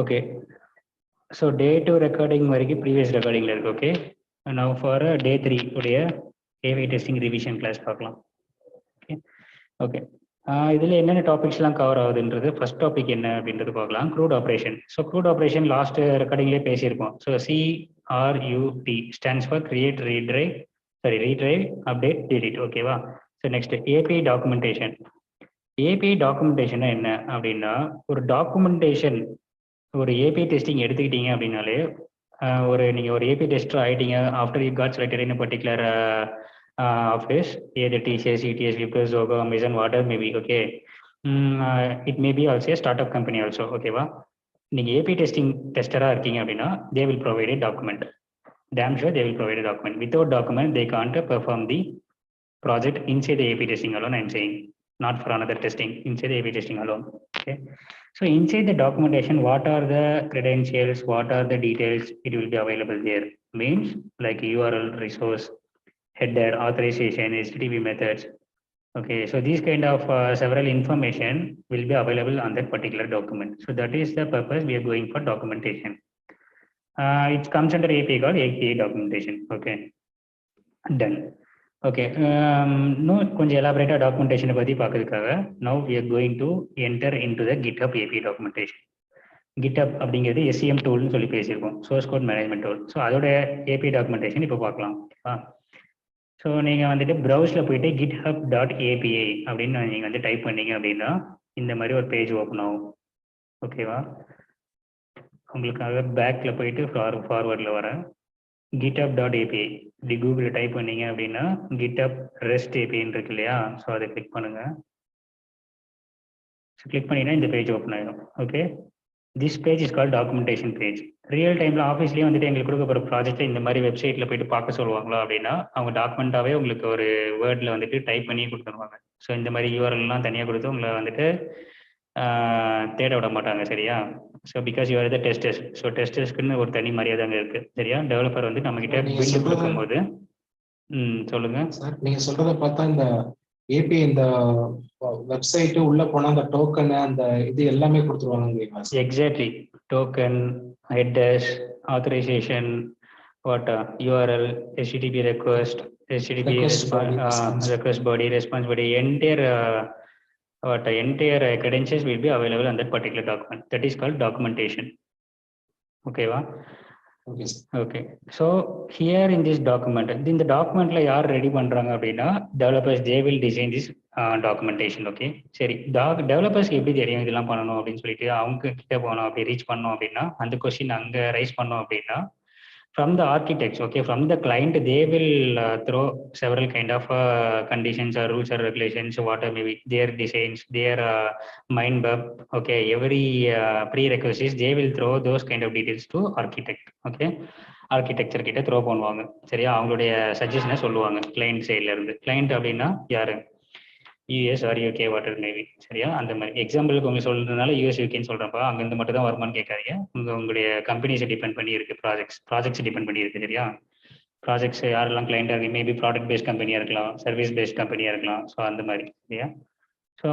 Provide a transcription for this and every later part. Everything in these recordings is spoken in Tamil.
ஓகே, ஸோ டே 2 ரெக்கார்டிங் வரைக்கும் ப்ரீவியஸ் ரெக்கார்டிங்கில் இருக்குது. ஓகே, நான் ஃபார் டே 3 உடைய ஏவி டெஸ்டிங் ரிவிஷன் கிளாஸ் பார்க்கலாம். ஓகே ஓகே, இதில் என்னென்ன டாபிக்ஸ்லாம் கவர் ஆகுதுன்றது ஃபர்ஸ்ட் டாபிக் என்ன அப்படின்றது பார்க்கலாம். CRUD operation. So CRUD operation last ரெக்கார்டிங்லேயே பேசியிருக்கோம். So CRUT stands for create, retrieve, update, delete. ஓகேவா? So next API documentation. API documentation என்ன அப்படின்னா, ஒரு டாக்குமெண்டேஷன், ஒரு ஏபிஐ டெஸ்டிங் எடுத்துக்கிட்டீங்க அப்படின்னாலே, நீங்கள் ஒரு ஏபிஐ டெஸ்டர் ஆகிட்டீங்க after you got selected in particular office, either TCS, ETS, Wipro, Zoho, Amazon, whatever maybe. Okay, it maybe also start up company also. ஓகேவா? நீங்கள் ஏபிஐ டெஸ்டிங் டெஸ்டராக இருக்கீங்க அப்படின்னா they will provide a document. Damn sure they will provide a document. Without document they can't perform the project inside the API testing alone. I'm saying not for another testing, inside the API testing alone. Okay, so inside the documentation, what are the credentials, what are the details, it will be available there. Means like URL, resource, header, authorization, HTTP methods. Okay, so these kind of several information will be available on that particular document. So that is the purpose we are going for documentation. It comes under API called API documentation. Okay, done. Okay, இன்னும் கொஞ்சம் எலாபரேட்டாக டாக்குமெண்டேஷனை பற்றி பார்க்கறதுக்காக now we are going to enter in to the GitHub API documentation. GitHub அப்படிங்கிறது SCM டூல்னு சொல்லி பேசியிருக்கோம், source code management tool. So அதோட API டாக்குமெண்டேஷன் இப்போ பார்க்கலாம். ஓகேவா? ஸோ நீங்கள் வந்துட்டு ப்ரௌஸில் போயிட்டு github.api அப்படின்னு நீங்கள் வந்து டைப் பண்ணீங்க அப்படின்னா இந்த மாதிரி ஒரு பேஜ் ஓப்பன் ஆகும். ஓகேவா? உங்களுக்காக பேக்கில் போயிட்டு ஃபார்வர்டில் வரேன். github.api இப்படி கூகுளில் டைப் பண்ணீங்க அப்படின்னா GitHub REST APIன்னு இருக்கு இல்லையா? ஸோ அதை கிளிக் பண்ணுங்க. ஸோ கிளிக் பண்ணிங்கன்னா இந்த பேஜ் ஓப்பன் ஆகிடும். Okay, this page is call documentation page. Real டைமில் ஆஃபீஸ்லேயே வந்துட்டு எங்களுக்கு கொடுக்க போகிற ப்ராஜெக்ட்டை இந்த மாதிரி வெப்சைட்டில் போயிட்டு பார்க்க சொல்லுவாங்களா அப்படின்னா அவங்க டாக்குமெண்ட்டாகவே உங்களுக்கு ஒரு வேர்டில் வந்துட்டு டைப் பண்ணி கொடுத்துருவாங்க. ஸோ இந்த மாதிரி URLலாம் தனியாக கொடுத்து உங்களை வந்துட்டு தேட விட மாட்டாங்க. சரியா? So because you're the testers. So டெஸ்டர்ஸ்க்குன்னு ஒரு தனி மரியாதை அங்கே இருக்குது. சரியா? டெவலப்பர் வந்து நம்ம கிட்ட பில்டு கொடுக்கும்போது சொல்லுங்க சார். நீங்க சொல்றத பார்த்தா இந்த ஏபி இந்த வெப்சைட் உள்ள போனா அந்த டோக்கன் அந்த இது எல்லாமே கொடுத்துருவாங்க. Exactly, token, headers, authorisation, what URL, HTTP request, HTTP request body, response body, entire credentials will be available on that particular document. That is called documentation. Okay va? Okay, so here in this document, இந்த டாக்குமெண்ட்ல யார் ரெடி பண்றாங்க அப்படின்னா developers. they will design this documentation. Okay, சரி, டெவலப்பர்ஸ்க்கு எப்படி தெரியும் இதெல்லாம் பண்ணணும் அப்படின்னு சொல்லிட்டு அவங்க கிட்ட போனோம், அப்படி ரீச் பண்ணோம் அப்படின்னா அந்த கொஸ்டின் அங்கே ரைஸ் பண்ணோம் அப்படின்னா from the architects, okay, from the client, they will throw several kind of conditions or rules or regulations, whatever maybe their designs, their mind map. Okay, every prerequisites they will throw those kind of details to architect. Okay, architecture கிட்ட த்ரோ பண்ணுவாங்க. சரியா? அவங்களுடைய சஜஷனை சொல்லுவாங்க கிளைண்ட் சைட்ல இருந்து. கிளைண்ட் அப்படின்னா யாரு? US or UK, water maybe. சரியா? அந்த மாதிரி எக்ஸாம்பிளுக்கு உங்களுக்கு சொல்றதுனால US UKன்னு சொல்றப்ப அங்கிருந்து மட்டும் தான் வருமானு கேட்காதீங்க. உங்களுடைய கம்பெனிஸை டிபெண்ட் பண்ணி இருக்கு, ப்ராஜெக்ட்ஸ் டிபெண்ட் பண்ணி இருக்கு. சரியா? ப்ராஜெக்ட்ஸ் யாரெல்லாம் கிளைண்டா இருக்கு, மேபி ப்ராடக்ட் பேஸ்ட் கம்பெனியா இருக்கலாம், சர்வீஸ் பேஸ்ட் கம்பெனியா இருக்கலாம். ஸோ அந்த மாதிரி. சரியா? ஸோ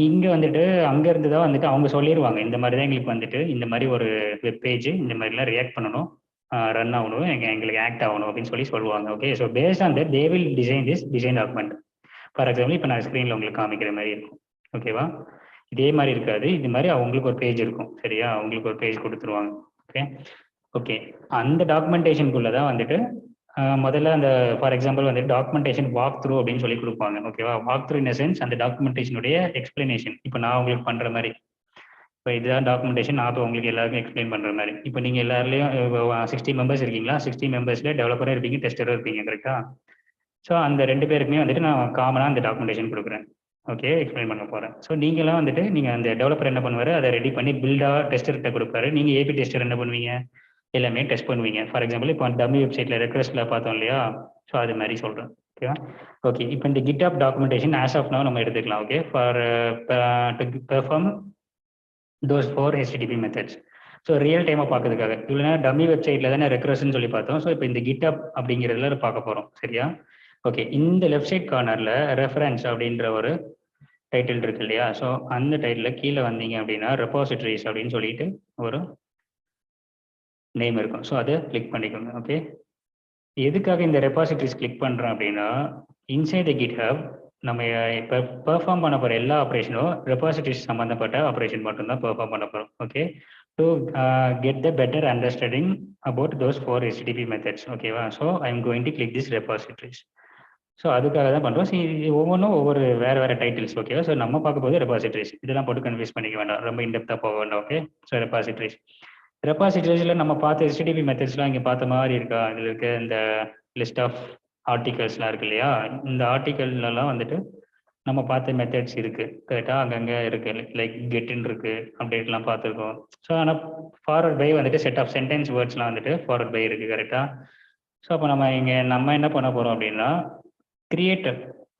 இங்கே வந்துட்டு அங்கேருந்து தான் வந்துட்டு அவங்க சொல்லிடுவாங்க இந்த மாதிரி தான் எங்களுக்கு வந்துட்டு இந்த மாதிரி ஒரு வெப் பேஜ் இந்த மாதிரிலாம் ரியாக்ட் பண்ணணும், ரன் ஆகணும், எங்களுக்கு ஆக்ட் ஆகணும் அப்படின்னு சொல்லுவாங்க. Okay, so based on that they will design document. For example இப்போ நான் ஸ்க்ரீனில் உங்களுக்கு காமிக்கிற மாதிரி இருக்கும். ஓகேவா? இதே மாதிரி இருக்காது, இது மாதிரி அவங்களுக்கு ஒரு பேஜ் இருக்கும். சரியா? அவங்களுக்கு ஒரு பேஜ் கொடுத்துருவாங்க. ஓகே ஓகே, அந்த டாக்குமெண்டேஷனுக்குள்ளே தான் வந்துட்டு முதல்ல அந்த ஃபார் எக்ஸாம்பிள் வந்து டாக்குமெண்டேஷன் வாக் த்ரூ அப்படின்னு சொல்லி கொடுப்பாங்க. ஓகேவா? வாக் த்ரூ இன் சென்ஸ் அந்த டாக்குமெண்டேஷனுடைய எக்ஸ்பிளனேஷன். இப்போ நான் உங்களுக்கு பண்ணுற மாதிரி, இப்போ இதுதான் டாக்குமெண்டேஷன், நான் இப்போ உங்களுக்கு எல்லாருக்கும் எக்ஸ்பிளைன் பண்ணுற மாதிரி. இப்போ நீங்கள் எல்லாருலேயும் 60 மெம்பர்ஸ் இருக்கீங்களா? 60 மெம்பர்ஸில் டெவலப்பராக இருப்பீங்க, டெஸ்டராக இருப்பீங்க. கரெக்டா? ஸோ அந்த 2 பேருக்குமே வந்துட்டு நான் காமனாக அந்த டாக்குமெண்டேஷன் கொடுக்குறேன். ஓகே, எக்ஸ்பிளைன் பண்ண போகிறேன். ஸோ நீங்களாம் வந்துட்டு நீங்கள் அந்த டெவலப்பர் என்ன பண்ணுவார், அதை ரெடி பண்ணி பில்டாக டெஸ்டர்கிட்ட கொடுப்பாரு. நீங்கள் ஏபி டெஸ்டர் என்ன பண்ணுவீங்க, எல்லாமே டெஸ்ட் பண்ணுவீங்க. ஃபார் எக்ஸாம்பிள் இப்போ டம்மி வெப்சைட்டில் ரெக்வஸ்ட்டில் பார்த்தோம் இல்லையா? ஸோ அது மாதிரி சொல்கிறேன். ஓகேவா? ஓகே, இப்போ இந்த GitHub documentation as of now நம்ம எடுத்துக்கலாம். Okay, for to perform those 4 HTTP methods. So real டைமாக பார்க்கறதுக்காக இவ்வளோ டம்மி வெப்சைட்டில் தானே ரெக்வஸ்ட்னு சொல்லி பார்த்தோம். ஸோ இப்போ இந்த GitHub அப்படிங்கிறதுல பார்க்க போகிறோம். சரியா? ஓகே, இந்த லெஃப்ட் சைட் கார்னர்ல ரெஃபரன்ஸ் அப்படின்ற ஒரு டைட்டில் இருக்கு இல்லையா? ஸோ அந்த டைட்டில் கீழே வந்தீங்க அப்படின்னா ரெபாசிட்டரிஸ் அப்படின்னு சொல்லிட்டு ஒரு நேம் இருக்கும். ஸோ அதை கிளிக் பண்ணிக்கோங்க. ஓகே, எதுக்காக இந்த ரெபாசிட்டரிஸ் கிளிக் பண்ணுறோம் அப்படின்னா, இன்சைட் த கிட்ஹப் நம்ம இப்போ பெர்ஃபார்ம் பண்ண போகிற எல்லா ஆப்ரேஷனும் ரெபாசிட்டரிஸ் சம்மந்தப்பட்ட ஆப்ரேஷன் மட்டும்தான் பெர்ஃபார்ம் பண்ண போகிறோம். Okay, to get the better understanding about those 4 HTTP methods. ஓகேவா? So I am going to click this repositories. So அதுக்காக தான் பண்ணுறோம். ஸோ ஒவ்வொன்றும் ஒவ்வொரு வேறு டைட்டில்ஸ். ஓகேவா? ஸோ நம்ம பார்க்க போது ரெபாசிட்டரிஸ். இதெல்லாம் போட்டு கன்ஃபியூஸ் பண்ணிக்க வேண்டாம், ரொம்ப இன்டெப்த்தாக போக வேண்டாம். Okay, so ரெபாசிட்டரிஸ். ரெபாசிட்டரிஸில் நம்ம பார்த்த HTTP மெத்தட்ஸ்லாம் இங்கே பார்த்த மாதிரி இருக்கா? இதில் இருக்க இந்த லிஸ்ட் ஆஃப் ஆர்டிகல்ஸ்லாம் இருக்கு இல்லையா? இந்த ஆர்டிகல்லாம் வந்துட்டு நம்ம பார்த்த மெத்தட்ஸ் இருக்கு கரெக்டாக, அங்கங்கே இருக்கு. லைக் கெட்டின் இருக்கு, அப்டேட்லாம் பார்த்துருக்கோம். ஸோ ஆனால் ஃபார்வர்ட் பை வந்துட்டு செட் ஆஃப் சென்டென்ஸ் வேர்ட்ஸ்லாம் வந்துட்டு ஃபார்வர்ட் பை இருக்கு கரெக்டாக. ஸோ அப்போ நம்ம என்ன பண்ண போகிறோம் அப்படின்னா, கிரியேட்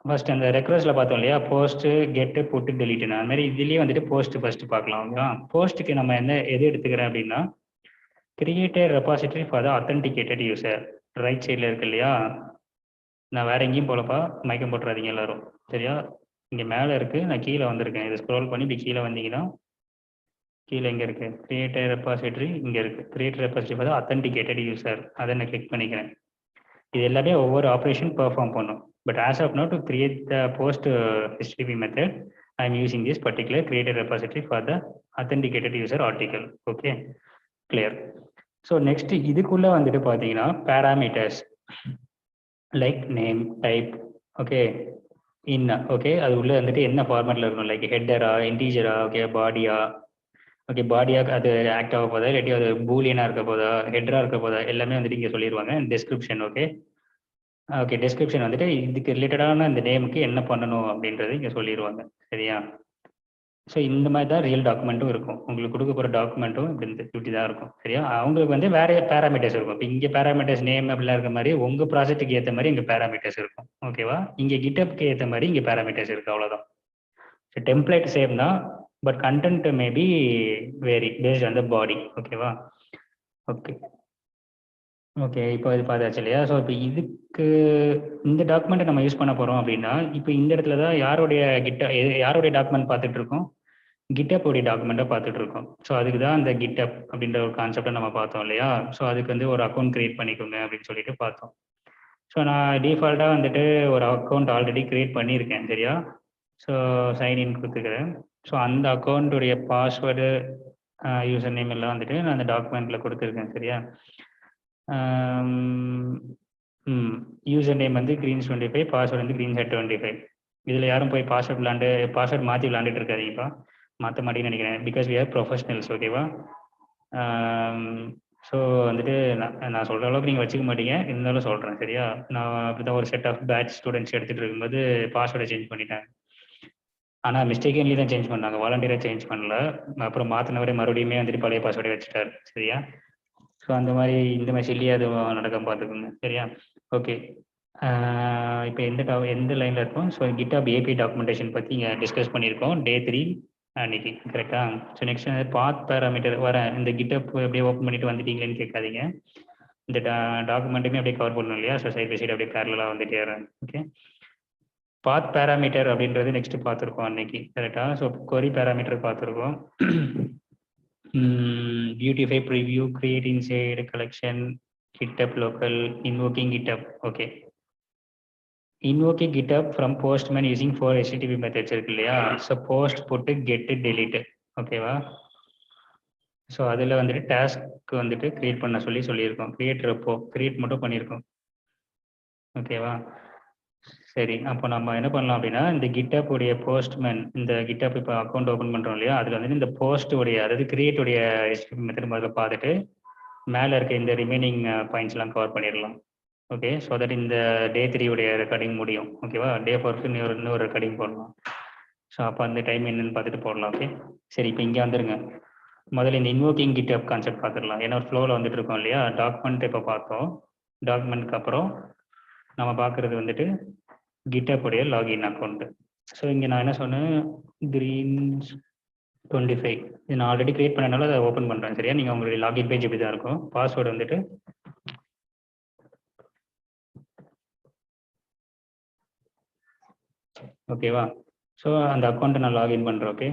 ஃபர்ஸ்ட் அந்த ரெக்வஸ்ட்ல பார்த்தோம் இல்லையா? போஸ்ட், கெட், புட், டெலிட்னு அந்த மாதிரி இதுலேயே வந்துட்டு போஸ்ட் ஃபர்ஸ்ட் பார்க்கலாம். ஓகேவா? போஸ்ட்டுக்கு நம்ம எது எடுத்துக்கிறேன் அப்படின்னா, create a repository for the authenticated user. Right சைடில் இருக்கு இல்லையா? நான் வேற எங்கேயும் போலப்பா, மயக்கம் போட்டுறாதீங்க எல்லாரும், சரியா? இங்கே மேலே இருக்கு, நான் கீழே வந்திருக்கேன். இதை ஸ்க்ரோல் பண்ணி இப்படி கீழே வந்தீங்கன்னா கீழே எங்கே இருக்கு? கிரியேட் a repository இங்கே இருக்கு. Create repository for the authenticated user, அதை நான் கிளிக் பண்ணிக்கிறேன். இது எல்லாமே ஒவ்வொரு ஆப்ரேஷன் பெர்ஃபார்ம் பண்ணும். But as of no to create the post HTTP method, I am using this particular create repository for the authenticated user article. Okay, clear. So next இதுக்குள்ள வந்துட்டு பார்த்தீங்கன்னா parameters like name, type, okay, okay, அது உள்ள வந்துட்டு என்ன ஃபார்மேட்ல இருக்கணும், லைக் ஹெட்டரா, இன்டீஜரா, ஓகே, பாடியா, ஓகே, பாடியா அது ஆக்ட் ஆக போதா, இல்லாட்டி அது பூலியனா இருக்க போதா, ஹெட்டரா இருக்க போதா, எல்லாமே வந்துட்டு இங்கே சொல்லிடுவாங்க. டெஸ்கிரிப்ஷன், ஓகே, ஓகே, டெஸ்கிரிப்ஷன் வந்துட்டு இதுக்கு ரிலேட்டடான இந்த நேமுக்கு என்ன பண்ணணும் அப்படின்றது இங்கே சொல்லிடுவாங்க. சரியா? ஸோ இந்த மாதிரி தான் ரியல் டாக்குமெண்ட்டும் இருக்கும். உங்களுக்கு கொடுக்க போகிற டாக்குமெண்ட்டும் இப்படி தான் இருக்கும். சரியா? அவங்களுக்கு வந்து வேற பேராமீட்டர்ஸ் இருக்கும். இப்போ இங்கே பேராமீட்டர்ஸ் நேம் அப்படிலாம் இருக்க மாதிரி உங்கள் ப்ராஜெக்ட்டுக்கு ஏற்ற மாதிரி இங்கே பேராமீட்டர்ஸ் இருக்கும். ஓகேவா? இங்கே கிட்டப்க்கு ஏற்ற மாதிரி இங்கே பேராமீட்டர்ஸ் இருக்குது, அவ்வளோதான். ஸோ டெம்ப்ளேட் சேம் தான், but content maybe vary based on the body. ஓகேவா? ஓகே, ஓகே, இப்போ இது பார்த்தாச்சு இல்லையா? ஸோ இப்போ இதுக்கு இந்த டாக்குமெண்ட்டை நம்ம யூஸ் பண்ண போகிறோம் அப்படின்னா, இப்போ இந்த இடத்துல தான் யாருடைய டாக்குமெண்ட் பார்த்துட்டு இருக்கோம்? GitHub உடைய டாக்குமெண்ட்டை பார்த்துட்டு இருக்கோம். ஸோ அதுக்கு தான் அந்த GitHub அப்படின்ற ஒரு கான்செப்டை நம்ம பார்த்தோம் இல்லையா? ஸோ அதுக்கு வந்து ஒரு அக்கௌண்ட் கிரியேட் பண்ணிக்கோங்க அப்படின்னு சொல்லிட்டு பார்த்தோம். ஸோ நான் டிஃபால்ட்டாக வந்துட்டு ஒரு அக்கௌண்ட் ஆல்ரெடி கிரியேட் பண்ணியிருக்கேன். சரியா? ஸோ சைன்இன் கொடுத்துக்கிறேன். ஸோ அந்த அக்கௌண்ட்டுடைய பாஸ்வேர்டு, யூசர் நேம் எல்லாம் வந்துட்டு நான் அந்த டாக்குமெண்ட்டில் கொடுத்துருக்கேன். சரியா? யூசர் நேம் வந்து greens25, பாஸ்வேர்டு வந்து greenshead25. இதில் யாரும் போய் பாஸ்வேர்டு மாற்றி விளாண்டுட்டு இருக்காதீங்கப்பா, மாற்ற மாட்டேன்னு நினைக்கிறேன். Because we are professionals. ஓகேவா? ஸோ வந்துட்டு நான் சொல்கிற அளவுக்கு நீங்கள் வச்சுக்க மாட்டீங்க, இருந்தாலும் சொல்கிறேன். சரியா? நான் அப்படி தான் ஒரு செட் ஆஃப் பேட்ச் ஸ்டூடெண்ட்ஸ் எடுத்துகிட்டு இருக்கும்போது பாஸ்வேர்டை சேஞ்ச் பண்ணிட்டேன். ஆனால் மிஸ்டேக்கன்லி தான் சேஞ்ச் பண்ணாங்க, வாலண்டியராக சேஞ்ச் பண்ணல. அப்புறம் மாற்றினவரே மறுபடியுமே வந்துட்டு பழைய பாஸ்வேர்டை வச்சுட்டார். சரியா? ஸோ இந்த மாதிரி சில்லியாக அது நடக்காம பார்த்துக்கோங்க. சரியா? ஓகே, இப்போ எந்த லைனில் இருக்கும்? ஸோ GitHub API டாக்குமெண்டேஷன் பற்றி இங்கே டிஸ்கஸ் பண்ணியிருக்கோம் Day 3 அன்னைக்கு, கரெக்டா? ஸோ நெக்ஸ்ட் பாத் பேராமீட்டர் வரேன். இந்த GitHub அப்படியே ஓப்பன் பண்ணிட்டு வந்துட்டீங்களேன்னு கேட்காதீங்க. இந்த டாக்குமெண்ட்டுமே அப்படியே கவர் பண்ணணும் இல்லையா? ஸோ சைட் பை சைடு அப்படியே பேரலாக வந்துட்டே வரேன். ஓகே, பாத் பேராமீட்டர் அப்படின்றது நெக்ஸ்ட் பார்த்துருக்கோம் அன்னைக்கு, கரெக்டா? ஸோ கொரி பேராமீட்டர் பார்த்துருக்கோம். Beautify, preview, create inside collection, GitHub local, invoking GitHub. Okay, invoking GitHub from postman using 4 HTTP methods இருக்கு இல்லையா? ஸோ போஸ்ட், புட்டு, கெட்டு, டெலிட்டு. ஓகேவா? ஸோ அதில் வந்துட்டு டாஸ்க் வந்துட்டு கிரியேட் பண்ண சொல்லியிருக்கோம். கிரியேட் ரெப்போ கிரியேட் மட்டும் பண்ணியிருக்கோம். ஓகேவா? சரி, அப்போ நம்ம என்ன பண்ணலாம் அப்படின்னா, இந்த GitHub உடைய போஸ்ட்மேன், இந்த GitHub இப்போ அக்கௌண்ட் ஓப்பன் பண்ணுறோம் இல்லையா? அதில் வந்துட்டு இந்த போஸ்ட் உடைய, அதாவது கிரியேட் உடைய HTTP மெத்தட் முதல்ல பார்த்துட்டு மேலே இருக்க இந்த ரிமைனிங் பாயிண்ட்ஸ்லாம் கவர் பண்ணிடலாம். ஓகே, ஸோ தட் இந்த Day 3 உடைய ரெக்கார்டிங் முடியும். ஓகேவா? Day 4க்கு இன்னொரு ரெக்கார்டிங் போடலாம். ஸோ அப்போ அந்த டைம் என்னன்னு பார்த்துட்டு போடலாம். ஓகே, சரி, இப்போ இங்கே வந்துருங்க. முதல்ல இந்த இன்வோக்கிங் GitHub கான்செப்ட் பார்த்துடலாம். ஏன்னா ஒரு ஃப்ளோவில் வந்துட்டு இருக்கோம் இல்லையா? டாக்குமெண்ட் இப்போ பார்த்தோம். டாக்குமெண்ட்க்கு அப்புறம் நம்ம பார்க்குறது வந்துட்டு GitHub உடைய லாகின் அக்கௌண்ட். ஸோ இங்கே நான் என்ன சொன்னேன், greens25 இது நான் ஆல்ரெடி கிரியேட் பண்ணனால அதை ஓப்பன் பண்ணுறேன். சரியா? நீங்கள் உங்களுடைய லாகின் பேஜ் இப்படி தான் இருக்கும். பாஸ்வேர்டு வந்துட்டு ஓகேவா? ஸோ அந்த அக்கௌண்ட்டை நான் லாகின் பண்ணுறேன். Okay,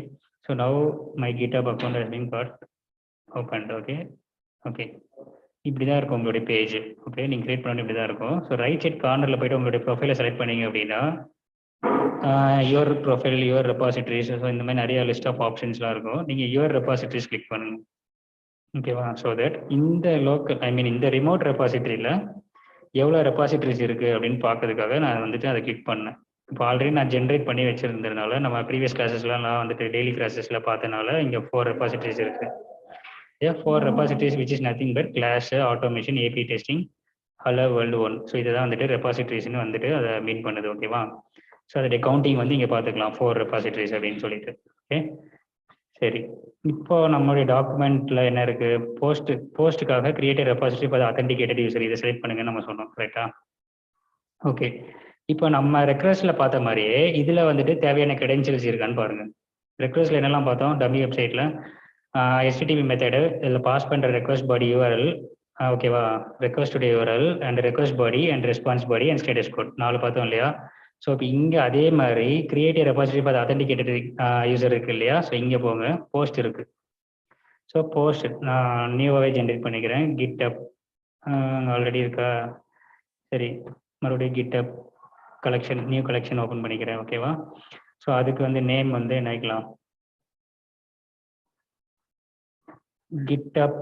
so now my GitHub account has been got opened. Okay okay, இப்படி தான் இருக்கும் உங்களுடைய பேஜ். ஓகே, நீங்கள் கிரியேட் பண்ணி இப்படி தான் இருக்கும். ஸோ ரைட் சைட் கார்னரில் போய்ட்டு உங்களுடைய ப்ரொஃபைலை செலக்ட் பண்ணீங்க அப்படின்னா யுவர் ப்ரொஃபைல், யுவர் ரெபாசிட்டரிஸ், ஸோ இந்த மாதிரி நிறைய லிஸ்ட் ஆஃப் ஆப்ஷன்ஸ்லாம் இருக்கும். நீங்கள் யுவர் ரெபாசிட்டரிஸ் கிளிக் பண்ணுங்க. ஓகேவா? ஸோ தட் இந்த லோக்கல் இந்த ரிமோட் ரெபாசிட்டரியில் எவ்வளோ ரெபாசிட்டரிஸ் இருக்குது அப்படின்னு பார்க்கறதுக்காக நான் வந்துட்டு அதை கிளிக் பண்ணேன். இப்போ ஆல்ரெடி நான் ஜென்ரேட் பண்ணி வச்சிருந்ததுனால, நம்ம ப்ரீவியஸ் கிளாஸஸ்லாம் நான் வந்துட்டு டெய்லி கிளாஸஸில் பார்த்தனால இங்கே 4 ரெபாசிட்டரிஸ் இருக்குது. 4 repositories which is nothing but class, automation, API testing, hello world 1. So இதுதான் வந்துட்டு ரெபாசிட்டரிஸ்னு வந்துட்டு அதை மீன் பண்ணுது. ஓகேவா? ஸோ அதோடைய கவுண்டிங் வந்து இங்கே பார்த்துக்கலாம் 4 ரெபாசிட்டரிஸ் அப்படின்னு சொல்லிட்டு. ஓகே சரி, இப்போ நம்மளுடைய டாக்குமெண்ட்ல என்ன இருக்கு? போஸ்ட்டுக்காக created repository for authenticated user, இதை செலக்ட் பண்ணுங்கன்னு நம்ம சொன்னோம். கரெக்டா? ஓகே, இப்போ நம்ம ரெக்வஸ்ட்ல பார்த்த மாதிரியே இதுல வந்துட்டு தேவையான கிரெடென்ஷியல்ஸ் இருக்கான்னு பாருங்க. ரெக்வஸ்ட்ல என்னெல்லாம் பார்த்தோம்? டம்மி வெப்சைட்ல HTTP மெத்தடு, இதில் பாஸ் பண்ணுற ரெக்வஸ்ட் பாடி யூஆர்எல், ஓகேவா? Request to URL and request body and response body and status code 4 பார்த்தோம் இல்லையா? ஸோ இப்போ இங்கே அதே மாதிரி creative repository for authenticated user இருக்கு இல்லையா? ஸோ இங்கே போங்க, போஸ்ட் இருக்கு. ஸோ போஸ்ட் நான் நியூவாகவே ஜென்ரேட் பண்ணிக்கிறேன். கிட்டப் ஆல்ரெடி இருக்கா? சரி, மறுபடியும் கிட்டப் கலெக்ஷன், நியூ கலெக்ஷன் ஓப்பன் பண்ணிக்கிறேன். ஓகேவா? ஸோ அதுக்கு வந்து நேம் வந்து என்ன வைக்கலாம்? GitHub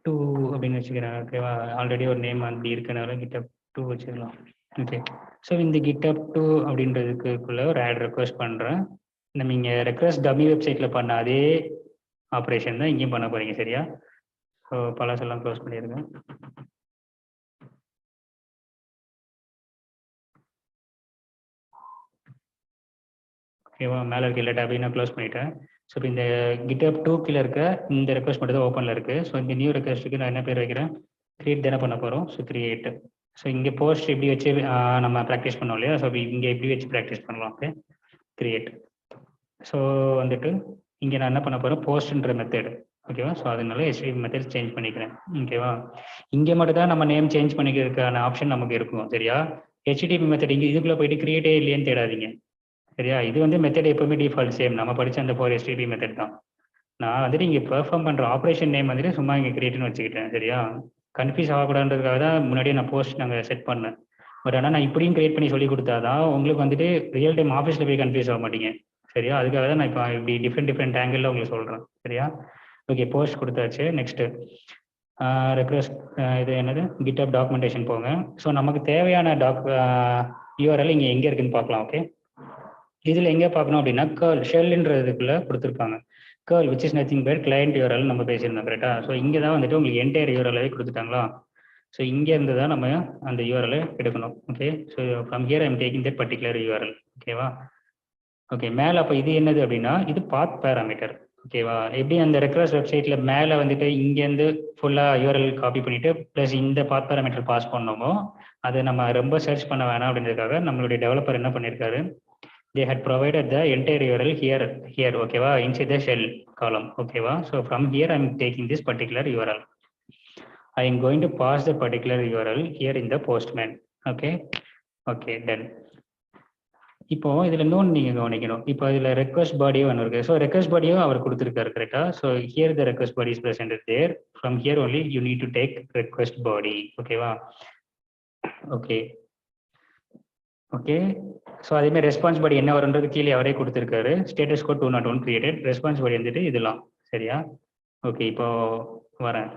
2 அப்படின்னு வச்சுக்கிறேன். ஓகேவா? ஆல்ரெடி ஒரு நேம் அப்படி இருக்கனால GitHub 2 வச்சுக்கலாம். ஓகே, ஸோ இந்த GitHub 2 அப்படின்றதுக்குள்ள ஒரு ஆட் ரெக்வஸ்ட் பண்ணுறேன். நம்ம இங்கே ரெக்வஸ்ட் டம்மி வெப்சைட்டில் பண்ண அதே ஆப்ரேஷன் தான் இங்கேயும் பண்ண போகிறீங்க. சரியா? ஸோ பழசெல்லாம் க்ளோஸ் பண்ணிடுங்க. ஓகேவா? மேலே இருக்க எல்லா டேபையும் நான் க்ளோஸ் பண்ணிட்டேன். ஸோ இப்போ இந்த GitHub 2 கீழே இருக்க இந்த ரெக்வஸ்ட் மட்டும் தான் ஓப்பனில் இருக்குது. ஸோ இந்த நியூ ரெக்வஸ்ட்டுக்கு நான் என்ன பேர் வைக்கிறேன்? கிரியேட் தானே பண்ண போகிறோம். So create. ஸோ இங்கே போஸ்ட் இப்படி வச்சு நம்ம ப்ராக்டிஸ் பண்ணோம் இல்லையா? ஸோ இங்கே இப்படி வச்சு ப்ராக்டிஸ் பண்ணலாம். Okay, create. ஸோ வந்துட்டு இங்கே நான் என்ன பண்ண போகிறேன்? போஸ்ட்ன்ற மெத்தட். ஓகேவா? ஸோ அதனால HTTP மெத்தட் சேஞ்ச் பண்ணிக்கிறேன். ஓகேவா? இங்கே மட்டும் தான் நம்ம நேம் சேஞ்ச் பண்ணிக்கிறதுக்கான ஆப்ஷன் நமக்கு இருக்கும். சரியா? HTTP மெத்தட் இங்கே இதுக்குள்ளே போயிட்டு கிரியேட்டே இல்லையேன்னு தேடாதீங்க. சரியா? இது வந்து மெத்தட் எப்பவுமே டிஃபால்ட் சேம், நம்ம படிச்ச அந்த 4 HTTP மெத்தட் தான். நான் வந்துட்டு இங்கே பெர்ஃபார்ம் பண்ணுற ஆப்ரேஷன் நேம் வந்துட்டு சும்மா இங்கே கிரியேட்னு வச்சுக்கிட்டேன். சரியா? கன்ஃபியூஸ் ஆகக்கூடாதுன்றதுக்காக தான் முன்னாடியே நான் போஸ்ட் நாங்கள் செட் பண்ணேன். பட் ஆனால் நான் இப்படியும் கிரியேட் பண்ணி சொல்லி கொடுத்தாதான் உங்களுக்கு வந்துட்டு ரியல் டைம் ஆஃபீஸில் போய் கன்ஃபியூஸ் ஆக மாட்டீங்க. சரியா? அதுக்காக தான் நான் இப்போ இப்படி டிஃப்ரெண்ட் ஆங்கிளில் உங்களுக்கு சொல்கிறேன். சரியா? ஓகே, போஸ்ட் கொடுத்தாச்சு. நெக்ஸ்ட்டு ரெக்வஸ்ட், இது என்னது? GitHub டாக்குமெண்டேஷன் போங்க. ஸோ நமக்கு தேவையான யூஆர்எல் இங்கே எங்கே இருக்குன்னு பார்க்கலாம். ஓகே, இதில் எங்கே பார்க்கணும் அப்படின்னா கேர்ள் ஷெல்ன்றதுக்குள்ளே கொடுத்துருப்பாங்க. Girl which is nothing but client URL நம்ம பேசியிருந்தோம். கரெக்டாக? ஸோ இங்கே தான் வந்துட்டு உங்களுக்கு என்டையர் யூஆர்எல்லே கொடுத்துட்டாங்களா? ஸோ இங்கே இருந்து தான் நம்ம அந்த யூஆர்எல் எடுக்கணும். Okay, so from here I'm taking that particular URL. ஓகேவா? ஓகே, மேலே அப்போ இது என்னது அப்படின்னா இது பாத் பேராமீட்டர். ஓகேவா? எப்படி அந்த ரெக்வஸ்ட் வெப்சைட்டில் மேலே வந்துட்டு இங்கேருந்து ஃபுல்லாக யூஆர்எல் காப்பி பண்ணிவிட்டு ப்ளஸ் இந்த பாத் பேராமீட்டர் பாஸ் பண்ணோமோ அதை நம்ம ரொம்ப சர்ச் பண்ண வேணாம் அப்படின்றதுக்காக நம்மளுடைய டெவலப்பர் என்ன பண்ணியிருக்காரு? They had provided the entire URL here, okay, inside the shell column. Okay, so from here I'm taking this particular URL. I am going to pass the particular URL here in the postman. Okay, done. இப்போ இதில் இன்னொன்று நீங்கள் கவனிக்கணும். இப்போ இதில் ரெக்வஸ்ட் பாடியும் ஒன்று இருக்குது. ஸோ ரெக்வஸ்ட் பாடியும் அவர் கொடுத்துருக்காரு. கரெக்டாக? So here the request body is presented there. From here only you need to take request body. ஓகேவா? ஓகே, ஸோ அதேமாதிரி ரெஸ்பான்ஸ் பாடி என்ன வரும்ன்றது கீழே அவரே கொடுத்துருக்காரு. Status code 201 created. Response body வந்துட்டு இதெல்லாம். சரியா? ஓகே, இப்போ வரேன்.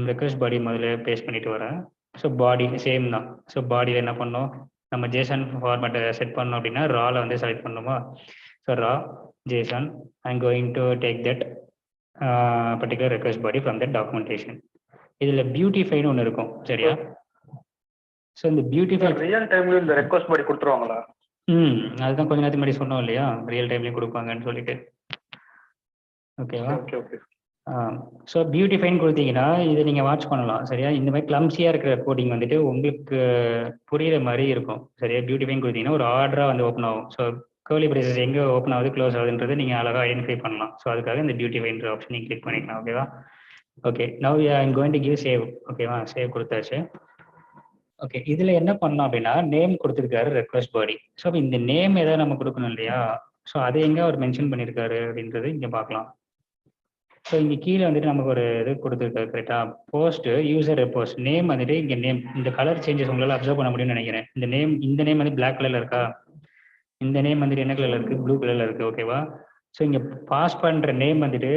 ரெக்வஸ்ட் பாடி முதல்ல பேஸ்ட் பண்ணிட்டு வரேன். ஸோ பாடி சேம் தான். ஸோ பாடியில் என்ன பண்ணோம்? நம்ம ஜேசன் ஃபார்மேட்டை செட் பண்ணோம் அப்படின்னா ராவில் வந்து செலக்ட் பண்ணணுமா? So raw JSON I'm going to take that particular request body from that documentation. இதில் பியூட்டிஃபைன்னு ஒன்று இருக்கும். சரியா? ஸோ இந்த பியூட்டிஃபை ரியல் டைம்ல இந்த ரெக்வஸ்ட் பாடி கொடுத்துருவாங்களா? அதுதான் கொஞ்ச நேரத்துக்கு முன்னாடி சொன்னோம் இல்லையா? ரியல் டைம்லேயும் கொடுப்பாங்கன்னு சொல்லிட்டு. ஓகேவா? ஓகே. ஸோ பியூட்டிஃபைன் கொடுத்தீங்கன்னா இதை நீங்கள் வாட்ச் பண்ணலாம். சரியா? இந்த மாதிரி கிளம்ஸியாக இருக்கிற கோடிங் வந்துட்டு உங்களுக்கு புரியுற மாதிரி இருக்கும். சரியா? பியூட்டிஃபைன் கொடுத்தீங்கன்னா ஒரு ஆர்டராக வந்து ஓப்பன் ஆகும். ஸோ கர்லி பிரேசஸ் எங்கே ஓப்பன் ஆகுது க்ளோஸ் ஆகுதுன்றது நீங்கள் அழகாக ஐடென்டிஃபை பண்ணலாம். ஸோ அதுக்காக இந்த பியூட்டிஃபைன்ற ஆப்ஷன் நீங்கள் கிளிக் பண்ணிக்கலாம். ஓகேவா? Okay, now I am going to give save. ஓகேவா? சேவ் கொடுத்தாச்சு. ஓகே, இதுல என்ன பண்ணலாம் அப்படின்னா நேம் கொடுத்துருக்காரு ரெக்வஸ்ட் பாடி. ஸோ இந்த நேம் ஏதாவது நம்ம கொடுக்கணும் இல்லையா? ஸோ அதை எங்க அவர் மென்ஷன் பண்ணியிருக்காரு அப்படின்றது இங்க பார்க்கலாம். ஸோ இங்க கீழே வந்துட்டு நமக்கு ஒரு இது கொடுத்துருக்காரு கரெக்டா? போஸ்ட் யூசர் ரெப்போஸ்ட் நேம் வந்துட்டு இங்க நேம் இந்த கலர் சேஞ்சஸ் உங்களால அப்சர்வ் பண்ண முடியும்னு நினைக்கிறேன். இந்த நேம் வந்து பிளாக் கலர்ல இருக்கா? இந்த நேம் வந்துட்டு என்ன கலர்ல இருக்கு? ப்ளூ கலர்ல இருக்கு. ஓகேவா? ஸோ இங்க பாஸ் பண்ற நேம் வந்துட்டு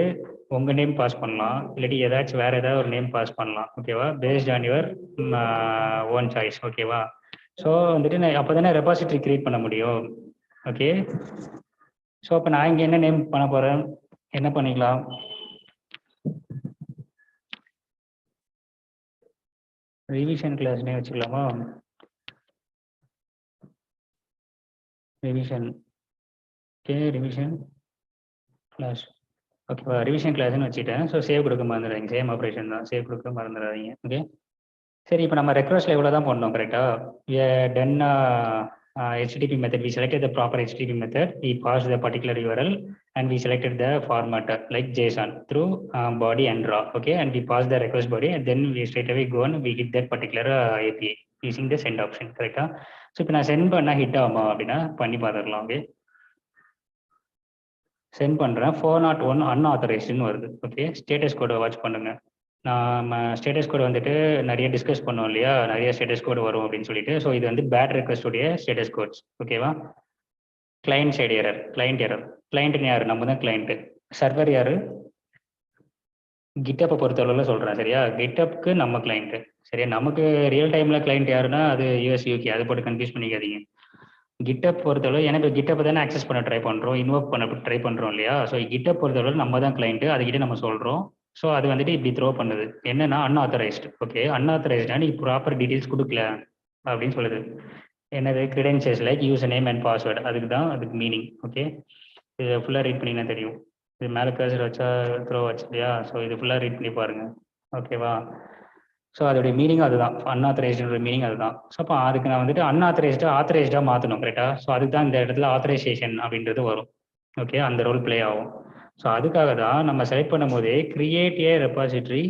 உங்க நேம் பாஸ் பண்ணலாம், இல்லாட்டி ஏதாச்சும் வேற ஏதாவது ஒரு நேம் பாஸ் பண்ணலாம். ஓகேவா? Based on your own choice. ஓகேவா? ஸோ வந்துட்டு நான் அப்போதானே ரெபாசிட்டரி கிரியேட் பண்ண முடியும். ஓகே, ஸோ அப்போ நான் இங்கே என்ன நேம் பண்ண போறேன், என்ன பண்ணிக்கலாம்? ரிவிஷன் கிளாஸ்னே வச்சுக்கலாமா? ரிவிஷன். Okay, revision class. ஓகேவா? ரிவிஷன் கிளாஸ்னு வச்சுட்டேன். ஸோ சேவ் கொடுக்க மறந்துடாதீங்க. சேம் ஆப்ரேஷன் தான், சேவ் கொடுக்க மறந்துடாதீங்க. ஓகே, சரி. இப்போ நம்ம ரெக்வஸ்ட்ல இவ்வளோ தான் பண்ணோம் கரெக்டா? Done HTTP method. We selected the proper HTTP method. We passed the particular URL and we selected the formatter like JSON through body and raw. Okay, and we passed the request body and then we straight away go and we hit that particular API using the send option. கரெக்டா? ஸோ இப்போ நான் சென்ட் பண்ணால் ஹிட் ஆகுமா அப்படின்னா பண்ணி பார்த்துடலாம். ஓகே, சென்ட் பண்ணுறேன். 401 அன்ஆத்தரைஸ்டுன்னு வருது. ஓகே, ஸ்டேட்டஸ் கோடை வாட்ச் பண்ணுங்க. நம்ம ஸ்டேட்டஸ் கோட் வந்துட்டு நிறைய டிஸ்கஸ் பண்ணோம் இல்லையா? நிறைய ஸ்டேட்டஸ் கோட் வரும் அப்படின்னு சொல்லிட்டு. ஸோ இது வந்து பேட் ரெக்வஸ்டுடைய ஸ்டேட்டஸ் கோட்ஸ். ஓகேவா? Client side error, client error. கிளைண்ட்னு யாரு? நம்ம தான் கிளைண்ட். சர்வர் யாரு? கிட்டப்பை பொறுத்தளவில் சொல்கிறேன் சரியா? கிட்டப்க்கு நம்ம கிளைண்ட் சரியா? நமக்கு ரியல் டைமில் கிளைண்ட் யாருன்னா அது US UK, அதை போட்டு கன்ஃபியூஸ் பண்ணிக்காதீங்க. கிட்டப் பொறுத்தளவு ஏன்னா இப்போ கிட்டப்பை தானே ஆக்சஸ் பண்ண ட்ரை பண்ணுறோம், இன்வோக் பண்ண ட்ரை பண்ணுறோம் இல்லையா? ஸோ கிட்டப் பொறுத்தளவு நம்ம தான் கிளைண்ட், அதுக்கிட்ட நம்ம சொல்கிறோம். ஸோ அது வந்துட்டு இப்படி த்ரோ பண்ணுது என்னன்னா அன்ஆத்தரைஸ்டு. ஓகே, அன்ஆத்தரைஸ்டா நீ ப்ராப்பர் டீடைல்ஸ் கொடுக்கல அப்படின்னு சொல்லுது. என்னது? Credentials like user name and password. அதுக்கு தான் அதுக்கு மீனிங். ஓகே, இது ஃபுல்லாக ரீட் பண்ணிங்கன்னா தெரியும். இது மேலே கர்சர் வச்சா த்ரோ வச்சு இல்லையா? ஸோ இது ஃபுல்லாக ரீட் பண்ணி பாருங்க. ஓகேவா? ஸோ அதோடைய மீனிங் அதுதான், அன்ஆத்தரைஸ்டு மீனிங் அதுதான். ஸோ அப்போ அதுக்கு நான் வந்துட்டு ஆத்தரைஸ்டாக மாற்றணும் கரெக்டாக? ஸோ அதுக்கு தான் இந்த இடத்துல ஆத்தரைசேஷன் அப்படின்றது வரும். ஓகே, அந்த ரோல் பிளே ஆகும். ஸோ அதுக்காக தான் நம்ம செலக்ட் பண்ணும் போதே கிரியேட் ஏ ரெபாசிட்டரி.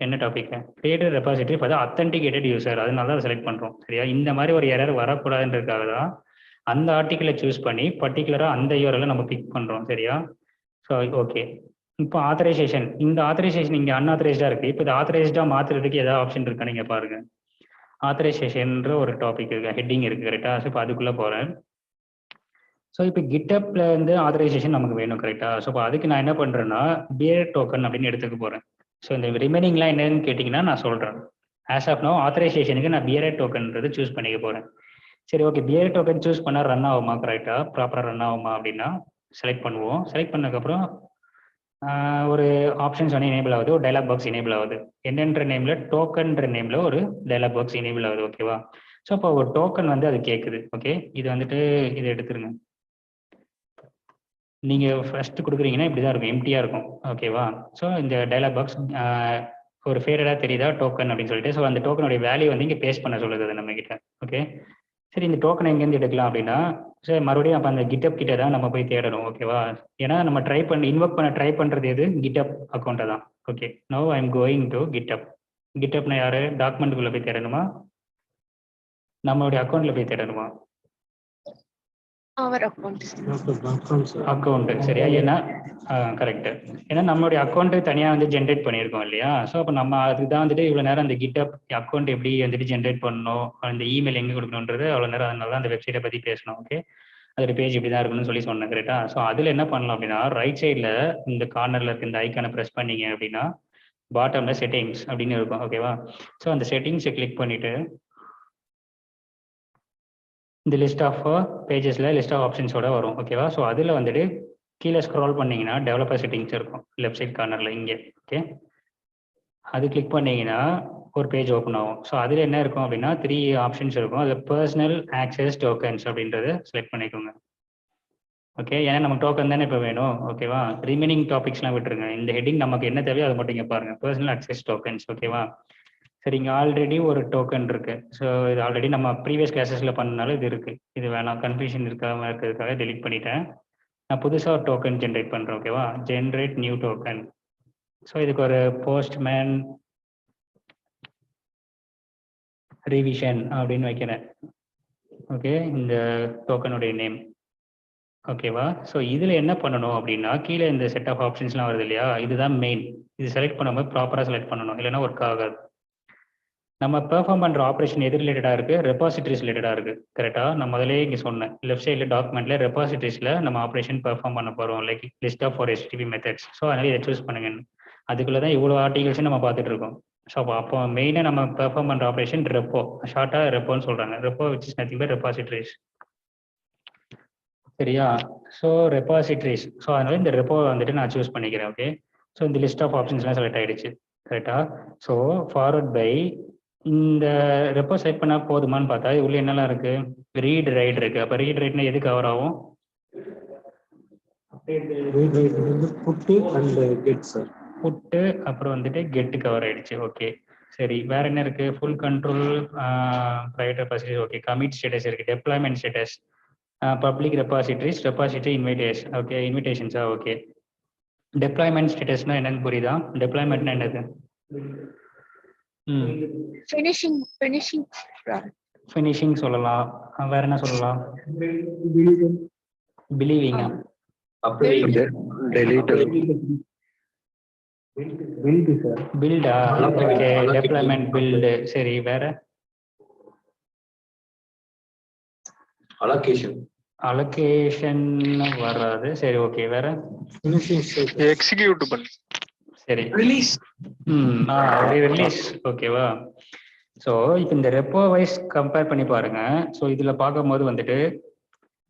என்ன topic? Create repository for the authenticated user. அதனால தான் செலக்ட் பண்ணுறோம் சரியா? இந்த மாதிரி ஒரு எரர் வரக்கூடாதுன்றதுக்காக தான் அந்த ஆர்டிக்கலை சூஸ் பண்ணி பர்டிகுலராக அந்த யூஆர்எல்லை நம்ம பிக் பண்ணுறோம் சரியா? ஸோ ஓகே, இப்போ ஆத்தரைசேஷன். இந்த ஆத்தரைசேஷன் இங்கே அன்ஆத்தரைஸ்டாக இருக்குது. இப்போ இது ஆத்தரைஸ்டாக மாற்றுறதுக்கு ஏதாவது ஆப்ஷன் இருக்கா? நீங்கள் பாருங்க. ஆத்தரைசேஷன்ற ஒரு டாபிக் இருக்குது, ஹெட்டிங் இருக்குது கரெக்டாக? ஸோ இப்போ அதுக்குள்ளே போகிறேன். ஸோ இப்போ கிட்டப்ல இருந்து ஆத்தரைசேஷன் நமக்கு வேணும் கரெக்டா? ஸோ இப்போ அதுக்கு நான் என்ன பண்ணுறேன்னா பியர் டோக்கன் அப்படின்னு எடுத்துக்க போகிறேன். ஸோ இந்த ரிமைனிங்லாம் என்னன்னு கேட்டிங்கன்னா நான் சொல்கிறேன். ஆஸ் ஆஃப் நோ ஆத்தரைசேஷனுக்கு நான் பியர் டோக்கன்றது சூஸ் பண்ணிக்க போகிறேன். சரி, ஓகே. பியர் டோக்கன் சூஸ் பண்ணால் ரன் ஆகுமா கரெக்டாக? ப்ராப்பராக ரன் ஆகுமா அப்படின்னா செலக்ட் பண்ணுவோம். செலக்ட் பண்ணதுக்கப்புறம் ஒரு ஆப்ஷன்ஸ் வந்து எனேபிள் ஆகுது, ஒரு டைலாக் பாக்ஸ் எனேபிள் ஆகுது. என்னன்ற நேமில் டோக்கன்ற நேமில் ஒரு டைலாக் பாக்ஸ் எனேபிள் ஆகுது. ஓகேவா? ஸோ இப்போ ஒரு டோக்கன் வந்து அது கேட்குது. ஓகே, இது வந்துட்டு இதை எடுத்துருங்க. நீங்கள் ஃபர்ஸ்ட் கொடுக்குறீங்கன்னா இப்படி தான் இருக்கும், எம்டியாக இருக்கும். ஓகேவா? ஸோ இந்த டைலாக் பாக்ஸ் ஒரு ஃபேவரடாக தெரியுதா டோக்கன் அப்படின்னு சொல்லிட்டு. ஸோ அந்த டோக்கனுடைய வேல்யூ வந்து இங்கே பேஸ்ட் பண்ண சொல்லுது அது நம்ம கிட்ட. ஓகே, சரி. இந்த டோக்கன் எங்கேருந்து எடுக்கலாம் அப்படின்னா சரி மறுபடியும் அப்போ அந்த கிட்டப் கிட்ட தான் நம்ம போய் தேடணும். ஓகேவா? ஏன்னா நம்ம இன்வொக் பண்ண ட்ரை பண்ணுறது எது? கிட்டப் அக்கௌண்ட்டை தான். Okay, no I am going to GitHub. கிட்டப்னா யாரு? டாக்குமெண்ட்டுக்குள்ளே போய் தேடணுமா, நம்மளுடைய அக்கௌண்ட்டில் போய் தேடணுமா? அவர் அக்கௌண்ட் சரியா? ஏன்னா கரெக்ட். ஏன்னா நம்மளுடைய அக்கௌண்ட் தனியாக வந்து ஜென்ரேட் பண்ணியிருக்கோம் இல்லையா? ஸோ அப்போ நம்ம அதுதான் வந்துட்டு இவ்வளோ நேரம் அந்த கிட்டப் அக்கௌண்ட் எப்படி வந்துட்டு ஜென்ரேட் பண்ணணும், அந்த இமெயில் எங்கே கொடுக்கணுன்றது அவ்வளோ நேரம் அதனால தான் அந்த வெப்சைட்டை பற்றி பேசணும். ஓகே, அதோட பேஜ் இப்படி தான் இருக்குன்னு சொல்லி சொன்னேன் கரெக்டா? ஸோ அதில் என்ன பண்ணலாம் அப்படின்னா ரைட் சைடில் இந்த கார்னரில் இருக்க இந்த ஐக்கானை ப்ரெஸ் பண்ணீங்க அப்படின்னா பாட்டமில் செட்டிங்ஸ் அப்படின்னு இருக்கும். ஓகேவா? ஸோ அந்த செட்டிங்ஸை கிளிக் பண்ணிவிட்டு இந்த லிஸ்ட் ஆஃப் பேஜஸ்ல லிஸ்ட் ஆஃப் ஆப்ஷன்ஸோட வரும். ஓகேவா? ஸோ அதில் வந்துட்டு கீழே ஸ்க்ரால் பண்ணீங்கன்னா டெவலப்பர் செட்டிங்ஸ் இருக்கும் லெஃப்ட் சைட் கார்னரில் இங்கே. ஓகே, அது கிளிக் பண்ணீங்கன்னா ஒரு பேஜ் ஓப்பன் ஆகும். ஸோ அதில் என்ன இருக்கும் அப்படின்னா 3 ஆப்ஷன்ஸ் இருக்கும். அதில் பர்சனல் ஆக்சஸ் டோக்கன்ஸ் அப்படின்றத செலக்ட் பண்ணிக்கோங்க. ஓகே, ஏன்னா நம்ம டோக்கன் தானே இப்போ வேணும். ஓகேவா? ரிமைனிங் டாபிக்ஸ்லாம் விட்டுருங்க. இந்த ஹெட்டிங் நமக்கு என்ன தேவையோ அதை மட்டும் இங்கே பாருங்க, பர்சனல் ஆக்சஸ் டோக்கன்ஸ். ஓகேவா? சரி, இங்கே ஆல்ரெடி ஒரு டோக்கன் இருக்கு. ஸோ இது ஆல்ரெடி நம்ம ப்ரீவியஸ் கிளாஸஸில் பண்ணனால இது இருக்கு. இது வேணாம், கன்ஃபியூஷன் இருக்காம இருக்கிறதுக்காக டெலிட் பண்ணிட்டேன். நான் புதுசாக ஒரு டோக்கன் ஜென்ரேட் பண்ணுறேன். ஓகேவா? Generate new token. ஸோ இதுக்கு ஒரு போஸ்ட்மேன் ரிவிஷன் அப்படின்னு வைக்கிறேன். ஓகே, இந்த டோக்கனுடைய நேம். ஓகேவா? ஸோ இதில் என்ன பண்ணணும் அப்படின்னா, கீழே இந்த செட் ஆஃப் ஆப்ஷன்ஸ்லாம் வருது இல்லையா, இதுதான் மெயின். இது செலக்ட் பண்ணும்போது ப்ராப்பராக செலக்ட் பண்ணணும், இல்லைன்னா ஒர்க் ஆகாது. நம்ம பெர்ஃபார்ம் பண்ணுற ஆப்ரேஷன் எது ரிலேட்டடாக இருக்குது? ரெபாசிட்ரிஸ் ரிலேட்டடாக இருக்குது. கரெக்டாக? நான் முதலே இங்கே சொன்னேன், லெஃப்ட் சைடில் டாக்குமெண்ட்டில் ரெபாசிட்ரிஸில் நம்ம ஆப்ரேஷன் பெர்ஃபார்ம் பண்ண போகிறோம், like list of for HTTP methods. So அதனால இதை சூஸ் பண்ணுங்கன்னு. அதுக்குள்ளே தான் இவ்வளோ ஆர்டிகல்ஸும் நம்ம பார்த்துட்டு இருக்கோம். ஸோ அப்போ மெயினாக நம்ம பெர்ஃபார்ம் பண்ணுற ஆப்ரேஷன் ரெப்போ, ஷார்ட்டாக ரெப்போன்னு சொல்கிறாங்க. Repo which is nothing but repositories. சரியா? ஸோ ரெபாசிட்ரிஸ். ஸோ அதனால இந்த ரெப்போ வந்துட்டு நான் சூஸ் பண்ணிக்கிறேன். ஓகே, ஸோ இந்த லிஸ்ட் ஆஃப் ஆப்ஷன்ஸ்லாம் செலக்ட் ஆகிடுச்சு. கரெக்டா? ஸோ ஃபார்வர்ட் பை இந்த ரெப்போ செலக்ட் பண்ணால் போதுமான்னு பார்த்தா உள்ள என்னெல்லாம் இருக்கு? ரீட் ரைட் இருக்கு. அப்போ ரீட் ரைட்னா எது கவர் ஆகும்? புட்டு அண்ட் கெட் சார். புட்டு அப்புறம் வந்துட்டு கெட்டு கவர் ஆயிடுச்சு. ஓகே, சரி. வேற என்ன இருக்கு? Full control, private repository. Okay, commit status இருக்கு, deployment status, public repositories, repository invitation. Okay, இன்விடேஷன்ஸா? ஓகே. டெப்ளாய்மெண்ட் ஸ்டேட்டஸ்னா என்னன்னு புரியுதா? டெப்ளாய்மெண்ட்னா என்னது? ஃபினிஷிங் சொல்லலாம். வேற என்ன சொல்லலாம்? பிலீவிங்கா? பில்டா? Okay, deployment build. சரி, வேற? அலோகேஷன் வராது. சரி, ஓகே. வேற? எக்ஸிக்யூட் பண்ணு. சரி, ரிலீஸ். ரிலீஸ். ஓகேவா? ஸோ இப்போ இந்த ரெப்போ வைஸ் கம்பேர் பண்ணி பாருங்க. ஸோ இதில் பார்க்கும்போது வந்துட்டு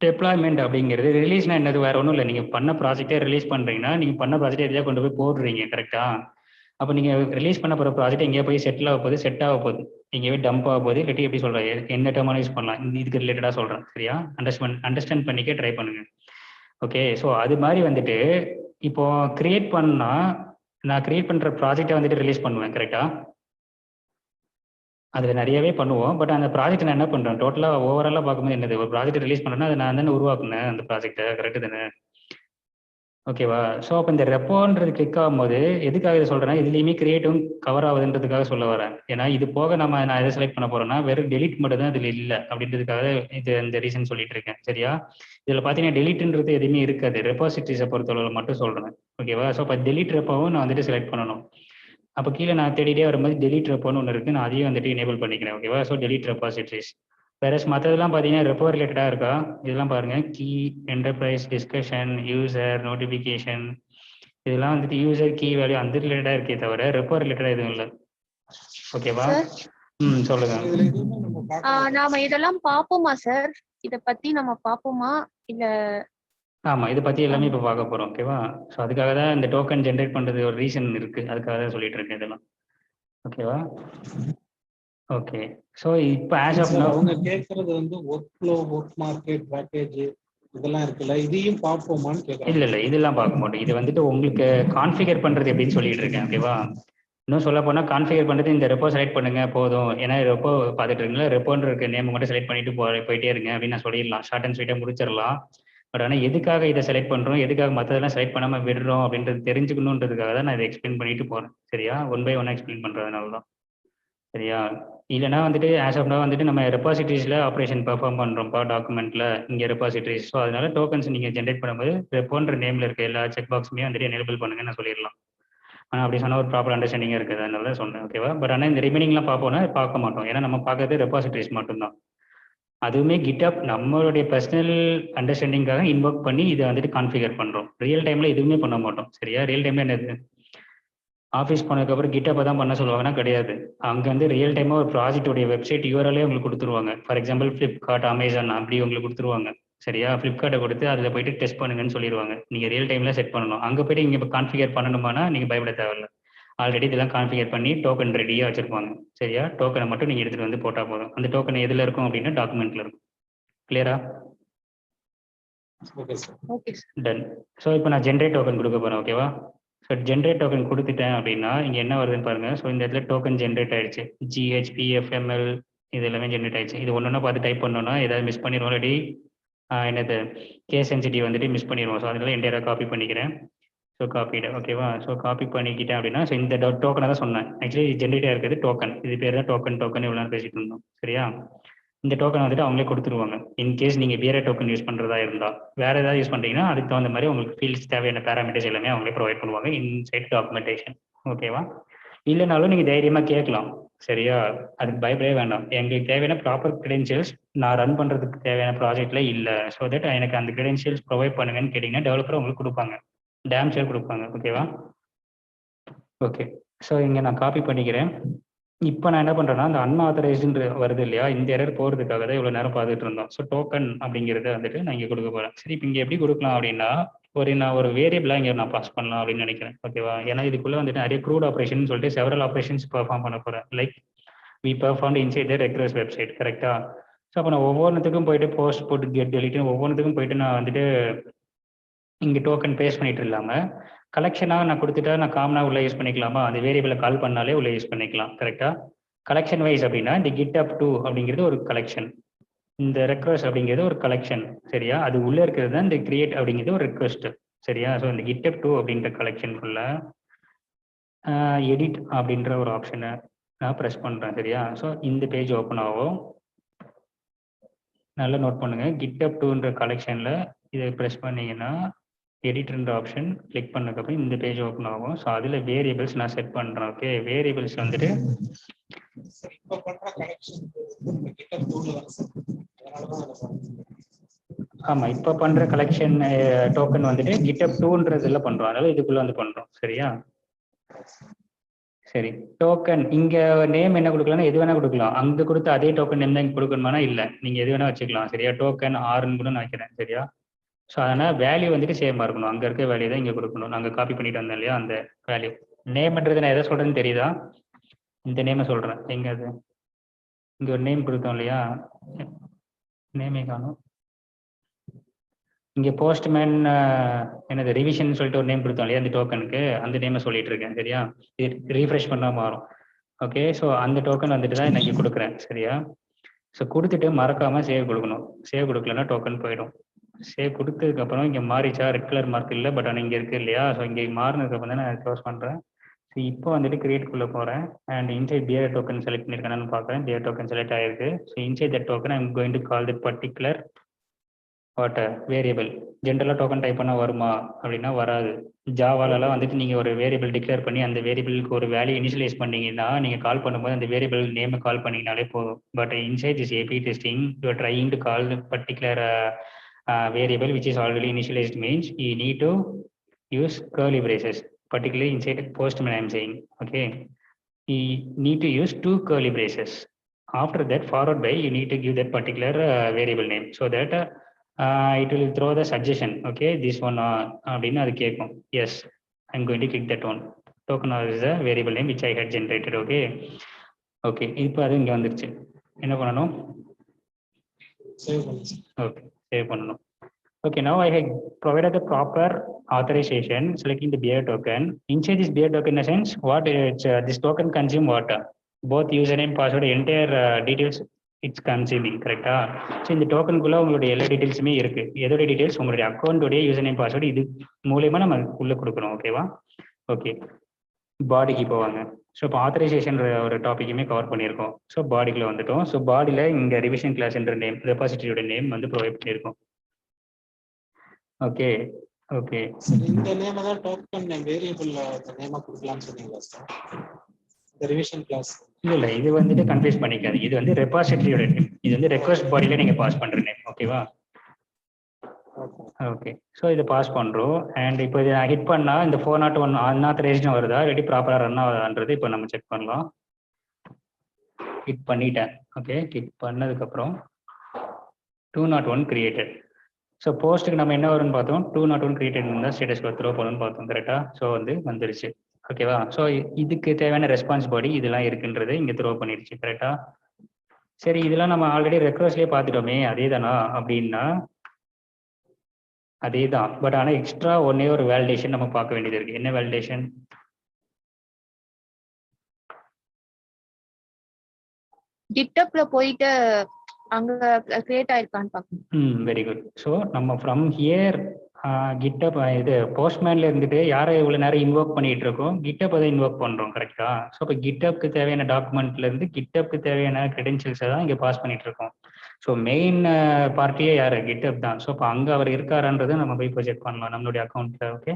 டெப்ளாய்மெண்ட் அப்படிங்கிறது, ரிலீஸ்னா என்னது? வேற ஒன்றும் இல்லை. நீங்கள் பண்ண ப்ராஜெக்டே ரிலீஸ் பண்ணுறீங்கன்னா நீங்கள் பண்ண ப்ராஜெக்டே எதையா கொண்டு போய் போடுறீங்க. கரெக்டா? அப்போ நீங்கள் ரிலீஸ் பண்ண போகிற ப்ராஜெக்ட் எங்கேயா போய் செட்டில் ஆக போகுது, செட் ஆக போகுது, எங்கேயே டம்ப் ஆக போகுது, இல்லாட்டி எப்படி சொல்கிறேன், என்ன டேர்மான யூஸ் பண்ணலாம், இதுக்கு ரிலேட்டடாக சொல்கிறேன். சரியா? அண்டர்ஸ்டாண்ட் பண்ணிக்க ட்ரை பண்ணுங்க. ஓகே, ஸோ அது மாதிரி வந்துட்டு இப்போ கிரியேட் பண்ணால் நான் கிரியேட் பண்ணுற ப்ராஜெக்டை வந்துட்டு ரிலீஸ் பண்ணுவேன். கரெக்டா? அதில் நிறையவே பண்ணுவோம். பட் அந்த ப்ராஜெக்ட் நான் என்ன பண்ணுறேன், டோட்டலாக ஓவராலாக பார்க்கும்போது என்னது, ஒரு ப்ராஜெக்ட் ரிலீஸ் பண்ணுறேன்னா அது நான் தானே உருவாக்குனேன் அந்த ப்ராஜெக்டை. கரெக்டு தானே? ஓகேவா? ஸோ அப்போ இந்த ரெப்போன்றது கிளிக் ஆகும்போது எதுக்காக இதை சொல்கிறேன்னா, இதுலேயுமே கிரியேட்டிவும் கவர் ஆகுதுன்றதுக்காக சொல்ல வரேன். ஏன்னா இது போக நான் எதை செலக்ட் பண்ண போகிறேன்னா வெறும் டெலிட் மட்டும் தான் இதில் இல்லை அப்படின்றதுக்காக இந்த ரீசன் சொல்லிட்டு இருக்கேன். சரியா? இதில் பார்த்தீங்கன்னா டெலிட்ன்றது எதுவுமே இருக்காது. ரெபாசிட்டரிஸை பொறுத்தளவில் மட்டும் சொல்கிறேன். ஓகேவா? ஸோ அப்போ டெலிட் ரெப்போவும் நான் வந்துட்டு செலக்ட் பண்ணணும். அப்போ கீழே நான் தேடிட்டே வரும்போது டெலிட் ரெப்போன்னு ஒன்று இருக்குது, நான் அதையும் வந்துட்டு எனேபிள் பண்ணிக்கிறேன். ஓகேவா? So delete repositories. வேற மற்றதெல்லாம் பார்த்தீங்கன்னா ரெப்போ ரிலேட்டடாக இருக்கா? இதெல்லாம் பாருங்க, key, enterprise, discussion, user, notification, இதெல்லாம் வந்துட்டு யூசர், கீ வேல்யூ அந்த ரிலேட்டடாக இருக்கே தவிர ரெப்போ ரிலேட்டடாக எதுவும் இல்லை. ஓகேவா? சொல்லுங்க. நாம இதெல்லாம் பாப்போமா சார்? இத பத்தி நம்ம பாப்போமா இல்ல? ஆமா, இதை பத்தி எல்லாமே இப்போ பார்க்க போறோம். ஓகேவா? ஸோ அதுக்காக தான் இந்த டோக்கன் ஜென்ரேட் பண்றது ஒரு ரீசன் இருக்கு, அதுக்காக தான் சொல்லிட்டு இருக்கேன் இதெல்லாம். ஓகேவா? ஓகே, ஸோ இப்போ ஆஸ் ஆஃப் நவ் அவங்க கேட்கறது வந்து work flow, work market, package இதெல்லாம் இருக்குல்ல, இதையும் பார்ப்போமான்னு கேட்கறாங்க. இல்லை இதெல்லாம் பார்க்க மாட்டோம். இது வந்துட்டு உங்களுக்கு கான்ஃபிகர் பண்றது எப்படின்னு சொல்லிட்டு இருக்கேன். ஓகேவா? இன்னும் சொல்ல போனால் கான்ஃபிகர் பண்ணுறது இந்த ரெப்போ செலக்ட் பண்ணுங்க போதும். ஏன்னா ரெப்போ பார்த்துட்டு இருக்கீங்களா, ரெப்போன்ற இருக்க நேம் மட்டும் செலக்ட் பண்ணிட்டு போயிட்டே இருங்க அப்படின்னு நான் சொல்லிடலாம், ஷார்ட் அண்ட் ஸ்வீட்டாக முடிச்சிடலாம். பட் ஆனால் எதுக்காக இதை செலக்ட் பண்ணுறோம், எதுக்காக மற்றதெல்லாம் செலக்ட் பண்ணாமல் விடுறோம் அப்படின்றது தெரிஞ்சுக்கணுன்றதுக்காக தான் நான் இதை எக்ஸ்பிளைன் பண்ணிட்டு போகிறேன். சரியா? ஒன் பை ஒன்னாக எக்ஸ்பிளைன் பண்ணுறதுனால தான். சரியா? இல்லைனா வந்துட்டு ஆஸ் ஆஃப் நவ் வந்துட்டு நம்ம ரெபாசிட்டரிஸில் ஆப்ரேஷன் பெர்ஃபார்ம் பண்ணுறோம்ப்பா டாக்குமெண்ட்டில், இங்கே ரெபாசிட்டரிஸ். ஸோ அதனால டோக்கன்ஸ் நீங்கள் ஜென்ரேட் பண்ணும்போது ரெப்போன்ற நேமில் இருக்க எல்லா செக் பாக்ஸுமே வந்துட்டு எனேபிள் பண்ணுங்க நான் சொல்லிடலாம். ஆனால் அப்படி சொன்னால் ஒரு ப்ராப்பர் அண்டர்ஸ்டாண்டிங்காக இருக்குது, அதனால தான் சொன்னேன். ஓகேவா? பட் ஆனால் இந்த ரிமைனிங்லாம் பார்ப்போம்னா பார்க்க மாட்டோம். ஏன்னா நம்ம பார்க்கறது ரெபாசிட்டரிஸ் மட்டும்தான். அதுவுமே கிட்டப் நம்மளுடைய பர்சனல் அண்டர்ஸ்டாண்டிங்காக இன்வொர்க் பண்ணி இதை வந்துட்டு கான்ஃபிகர் பண்ணுறோம். ரியல் டைமில் எதுவுமே பண்ண மாட்டோம். சரியா? ரியல் டைமில் என்னது, ஆஃபீஸ் போனதுக்கப்புறம் கிட்டப்பை தான் பண்ண சொல்லுவாங்கன்னா கிடையாது. அங்கே வந்து ரியல் டைமாக ஒரு ப்ராஜெக்டோடைய வெப்சைட் யூஆர்எல்லே உங்களுக்கு கொடுத்துருவாங்க. ஃபார் எக்ஸாம்பிள் ஃப்ளிப்கார்ட், அமேசான் அப்படி உங்களுக்கு கொடுத்துருவாங்க. சரியா? ஃப்ளிப்கார்ட்டை கொடுத்து அதில் போயிட்டு டெஸ்ட் பண்ணுங்கன்னு சொல்லிடுவாங்க. நீங்கள் ரியல் டைமில் செட் பண்ணணும். அங்கே போய்ட்டு இங்கே இப்போ கான்ஃபிகர் பண்ணணுமானா நீங்கள் பயப்பட தேவையில்லை. ஆல்ரெடி இதெல்லாம் கான்ஃபிகர் பண்ணி டோக்கன் ரெடியாக வச்சிருப்பாங்க. சரியா? டோக்கனை மட்டும் நீங்கள் எடுத்துகிட்டு வந்து போட்டால் போதும். அந்த டோக்கன் எதில் இருக்கும் அப்படின்னா டாக்குமெண்ட்டில் இருக்கும். கிளியரா? Okay sir. Okay sir. Done. So இப்போ நான் ஜென்ரேட் டோக்கன் கொடுக்க போகிறேன். ஓகேவா? ஸோ ஜென்ரேட் டோக்கன் கொடுத்துட்டேன் அப்படின்னா இங்கே என்ன வருதுன்னு பாருங்க. ஸோ இந்த இடத்துல டோக்கன் ஜென்ரேட் ஆயிடுச்சு. GHP, FML இது எல்லாமே ஜென்ரேட் ஆயிடுச்சு. இது ஒன்று பார்த்து டைப் பண்ணோன்னா ஏதாவது மிஸ் பண்ணிடுவோம், இல்லாட்டி என்னது கேஸ் சென்சிட்டிவ் வந்துட்டு மிஸ் பண்ணிடுவோம். ஸோ அதனால என்டையராக காப்பி பண்ணிக்கிறேன். ஸோ காப்பிடு ஓகேவா. ஸோ காப்பி பண்ணிக்கிட்டேன் அப்படின்னா ஸோ இந்த டோக்கனை தான் சொன்னேன். ஆக்சுவலி ஜென்ரேட்டாக இருக்கிறது டோக்கன். இது பேர் தான் டோக்கன் இவ்வளோ நேரம் பேசிட்டு இருந்தோம் சரியா. இந்த டோக்கன் வந்துட்டு அவங்களே கொடுத்துருவாங்க. இன்கேஸ் நீங்கள் வேற டோக்கன் யூஸ் பண்ணுறதா இருந்தால், வேற ஏதாவது யூஸ் பண்ணுறீங்கன்னா அதுக்கு தகுந்த மாதிரி உங்களுக்கு ஃபீல்ட்ஸ் தேவையான பேராமீட்டர்ஸ் எல்லாமே அவங்களே ப்ரொவைட் பண்ணுவாங்க இன்சைட் டாக்குமெண்டேஷன் ஓகேவா. இல்லைனாலும் நீங்கள் தைரியமாக கேட்கலாம் சரியா. அதுக்கு பயப்படவே வேண்டாம். எங்களுக்கு தேவையான ப்ராப்பர் கிரெடென்ஷியல்ஸ் நான் ரன் பண்ணுறதுக்கு தேவையான ப்ராஜெக்ட்ல இல்லை, ஸோ தட் எனக்கு அந்த கிரெடென்ஷியல்ஸ் ப்ரொவைட் பண்ணுங்கன்னு கேட்டிங்கன்னா டெவலப்பர் உங்களுக்கு கொடுப்பாங்க, டேம் ஷேர் கொடுப்பாங்க ஓகேவா. ஓகே, ஸோ இங்கே நான் காப்பி பண்ணிக்கிறேன். இப்போ நான் என்ன பண்ணுறேன்னா அந்த அன்ஆத்தரைஸ்டு வருது இல்லையா, இந்த எரர் போகிறதுக்காக தான் இவ்வளோ நேரம் பார்த்துட்டு இருந்தோம். ஸோ டோக்கன் அப்படிங்கிறத வந்துட்டு நான் இங்கே கொடுக்க போகிறேன். சரி, இப்போ இங்கே எப்படி கொடுக்கலாம் அப்படின்னா நான் ஒரு வேரியபிளாக இங்கே நான் பாஸ் பண்ணலாம் அப்படின்னு நினைக்கிறேன் ஓகேவா. ஏன்னா இதுக்குள்ளே வந்துட்டு நிறைய க்ரூட் ஆப்ரேஷன் சொல்லிட்டு செவரல் ஆப்ரேஷன்ஸ் பெர்ஃபார்ம் பண்ண போகிறேன். Like we perform inside the reqres website கரெக்டாக. ஸோ அப்போ நான் ஒவ்வொன்றுத்துக்கும் போயிட்டு போஸ்ட் போட்டு கெட் டெலிட்டு ஒவ்வொன்றுத்துக்கும் போயிட்டு நான் வந்துட்டு இங்கே டோக்கன் பேஸ்ட் பண்ணிட்டு இல்லாமல் கலெக்ஷனாக நான் கொடுத்துட்டா நான் காமனாக உள்ள யூஸ் பண்ணிக்கலாமா, அந்த வேரியபிளை கால் பண்ணாலே உள்ள யூஸ் பண்ணிக்கலாம் கரெக்டாக. கலெக்ஷன் வைஸ் அப்படின்னா இந்த GitHub2 அப்படிங்கிறது ஒரு கலெக்ஷன், இந்த ரெக்வஸ்ட் அப்படிங்கிறது ஒரு கலெக்ஷன் சரியா. அது உள்ள இருக்கிறது தான் இந்த கிரியேட் அப்படிங்கிறது ஒரு ரெக்வஸ்ட் சரியா. ஸோ இந்த GitHub2 அப்படின்ற கலெக்ஷனுக்குள்ள எடிட் அப்படின்ற ஒரு ஆப்ஷனை நான் ப்ரெஸ் பண்ணுறேன் சரியா. ஸோ இந்த பேஜ் ஓப்பன் ஆகும். நல்லா நோட் பண்ணுங்க, GitHub2ன்ற கலெக்ஷனில் இதை ப்ரெஸ் பண்ணீங்கன்னா எடிட்ன்ற ஆப்ஷன் கிளிக் பண்ணதுக்கப்புறம் இந்த பேஜ் ஓப்பன் ஆகும். ஸோ அதில் வேரியபிள்ஸ் நான் செட் பண்ணுறேன். ஓகே, வேரியபிள்ஸ் வந்துட்டு ஆமாம் இப்போ பண்ணுற கலெக்ஷன் டோக்கன் வந்துட்டு GitHub2ன்றதுல பண்ணுறோம், அதனால இதுக்குள்ளே வந்து பண்ணுறோம் சரியா. சரி, டோக்கன் இங்கே நேம் என்ன கொடுக்கலாம்னா எது வேணால் கொடுக்கலாம். அங்கே கொடுத்த அதே டோக்கன் நேம் தான் இங்கே கொடுக்கணுமானா இல்லை, நீங்கள் எது வேணால் வச்சுக்கலாம் சரியா. டோக்கன் ஆர்ன்னு கூட நான் வைக்கிறேன் சரியா. ஸோ அதனால் வேல்யூ வந்துட்டு சேமாக இருக்கணும், அங்கே இருக்க வேல்யூ தான் இங்கே கொடுக்கணும். நாங்கள் காப்பி பண்ணிட்டு வந்தோம் இல்லையா அந்த வேல்யூ. நேம்ன்றது நான் எதை சொல்கிறேன்னு தெரியுதா, இந்த நேமை சொல்கிறேன். எங்கே அது, இங்கே ஒரு நேம் கொடுத்தோம் இல்லையா, நேமே காணும். இங்கே போஸ்ட்மேன் என்னது ரிவிஷன் சொல்லிட்டு ஒரு நேம் கொடுத்தோம் இல்லையா அந்த டோக்கனுக்கு, அந்த நேமை சொல்லிட்டு இருக்கேன் சரியா. இது ரீஃப்ரெஷ் பண்ணால் மாறும். ஓகே, ஸோ அந்த டோக்கன் வந்துட்டு தான் நான் இங்கே கொடுக்குறேன் சரியா. ஸோ கொடுத்துட்டு மறக்காமல் சேவ் கொடுக்கணும். சேவ் கொடுக்கலன்னா டோக்கன் போயிடும். சேவ் கொடுத்ததுக்கப்புறம் இங்கே மாறிச்சா, ரெட் கலர் மார்க் இல்லை, பட் ஆனால் இங்கே இருக்குது இல்லையா. ஸோ இங்கே மாறினதுக்கப்புறம் தான் நான் க்ளோஸ் பண்ணுறேன். ஸோ இப்போ வந்துட்டு கிரியேட்குள்ளே போகிறேன் and inside bearer token select பண்ணியிருக்கேன்னு பார்க்குறேன். பியர் டோக்கன் செலக்ட் ஆகிருக்கு. So inside that token I'm going to call that particular what variable. ஜென்ரலாக டோக்கன் டைப் பண்ணால் வருமா அப்படின்னா வராது. ஜாவாலலாம் வந்துட்டு நீங்கள் ஒரு வேரியபிள் டிக்ளேர் பண்ணி அந்த வேரியபிளுக்கு ஒரு வேல்யூ இனிஷியலைஸ் பண்ணீங்கன்னா நீங்கள் கால் பண்ணும்போது அந்த வேரியபிள் நேமை கால் பண்ணிங்கனாலே போதும். But inside this API testing you are trying to call the particular variable which is already initialized, means you need to use curly braces, particularly inside postman I am saying. Okay, you need to use 2 curly braces. After that forward by you need to give that particular variable name so that it will throw the suggestion. Okay, this one அப்படினு அது கேட்கும். Yes, I'm going to click that one. Token is the variable name which I had generated. Okay, okay, இப்போ அது இங்கே வந்துருச்சு. என்ன பண்ணணும், ஓகே சேவ் பண்ணணும். Okay, now I have provided the proper authorization selecting the beer token. Inside this beer token, in a sense, what this token consume what? Both username, password, entire details it's consuming, கரெக்டா. ஸோ இந்த டோக்கனுக்குள்ள உங்களுடைய எல்லா டீட்டெயில்ஸுமே இருக்கு. எதோட டீட்டெயில்ஸ், உங்களுடைய அக்கௌண்ட்டோடைய யூசர்நேம் பாஸ்வேர்டு இது மூலயமா நம்ம உள்ள கொடுக்குறோம். ஓகேவா. ஓகே, பாடிக்கு போவாங்க. ஸோ இப்போ ஆத்தரைசேஷன் ஒரு டாப்பிக்குமே கவர் பண்ணியிருக்கோம். ஸோ பாடிக்குள்ள வந்துட்டோம். ஸோ பாடியில் இங்கே ரிவிஷன் கிளாஸ் என்ற நேம், ரெபாசிட்டரியோட நேம் வந்து ப்ரொவைட் பண்ணியிருக்கோம். ஓகே ஓகே, இந்த நேம் தான் டோக்கன் நேம் வேரியபிள் நேமா கொடுக்கலாம்னு சொன்னீங்களா சார்? இந்த ரிவிஷன் கிளாஸ் இல்ல இது வந்துட்டு கன்ஃபியூஸ் பண்ணிக்காது. இது வந்து ரெபாசிட்டரியோட நேம், இது வந்து ரெக்வஸ்ட் பாடியில நீங்க பாஸ் பண்ற நேம். ஓகேவா. ஓகே, ஸோ இதை பாஸ் பண்றோம். அண்ட் இப்போ இதை நான் ஹிட் பண்ணா இந்த 401 அன்ஆத்தரைஸ்டு வருதா, ரெடி ப்ராப்பரா ரன் ஆகுதான்றது இப்போ நம்ம செக் பண்ணலாம். ஹிட் பண்ணிட்டேன். ஓகே, ஹிட் பண்ணதுக்கப்புறம் 201 கிரியேட்டட். ஸோ போஸ்ட்டுக்கு நம்ம என்ன வரும்னு பார்த்தோம், 201 கிரியேட்டட் இருந்தால் ஸ்டேட்டஸ் த்ரோ பண்ணணும்னு பார்த்தோம் கரெக்டா. ஸோ வந்து வந்துருச்சு. ஓகேவா. ஸோ இதுக்கு தேவையான ரெஸ்பான்ஸ் பாடி இதெல்லாம் இருக்குன்றது இங்கே த்ரோ பண்ணிடுச்சு கரெக்டா. சரி, இதெல்லாம் நம்ம ஆல்ரெடி ரெக்வஸ்ட்லேயே பார்த்துட்டோமே அதே தானா அப்படின்னா அதே தான். பட் ஆனால் எக்ஸ்ட்ரா ஒன்னே ஒரு வேலிடேஷன் நம்ம பார்க்க வேண்டியது இருக்கு. என்ன வேலிடேஷன், GitHubல போயிட்டு அங்க கிரியேட் ஆயிருக்கான்னு பார்க்கணும். Very good. ஸோ நம்ம ஃப்ரம் ஹியர் கிட்டப் இது போஸ்ட்மேன்ல இருந்துட்டு யாரை இவ்வளவு நேரம் இன்வோக் பண்ணிட்டு இருக்கோம், கிட்டப் அதை இன்வோக் பண்றோம் கரெக்டா. ஸோ இப்போ கிட்டப்க்கு தேவையான டாக்குமெண்ட்ல இருந்து கிட்டப்க்கு தேவையான கிரெடென்ஷியல்ஸை தான் இங்கே பாஸ் பண்ணிட்டு இருக்கோம். ஸோ மெயின் பார்ட்டியே யாரு, கிட்டப் தான். ஸோ இப்போ அங்கே அவர் இருக்காருன்றதை நம்ம போய் இப்போ செக் பண்ணலாம் நம்மளுடைய அக்கௌண்ட்ல. Okay,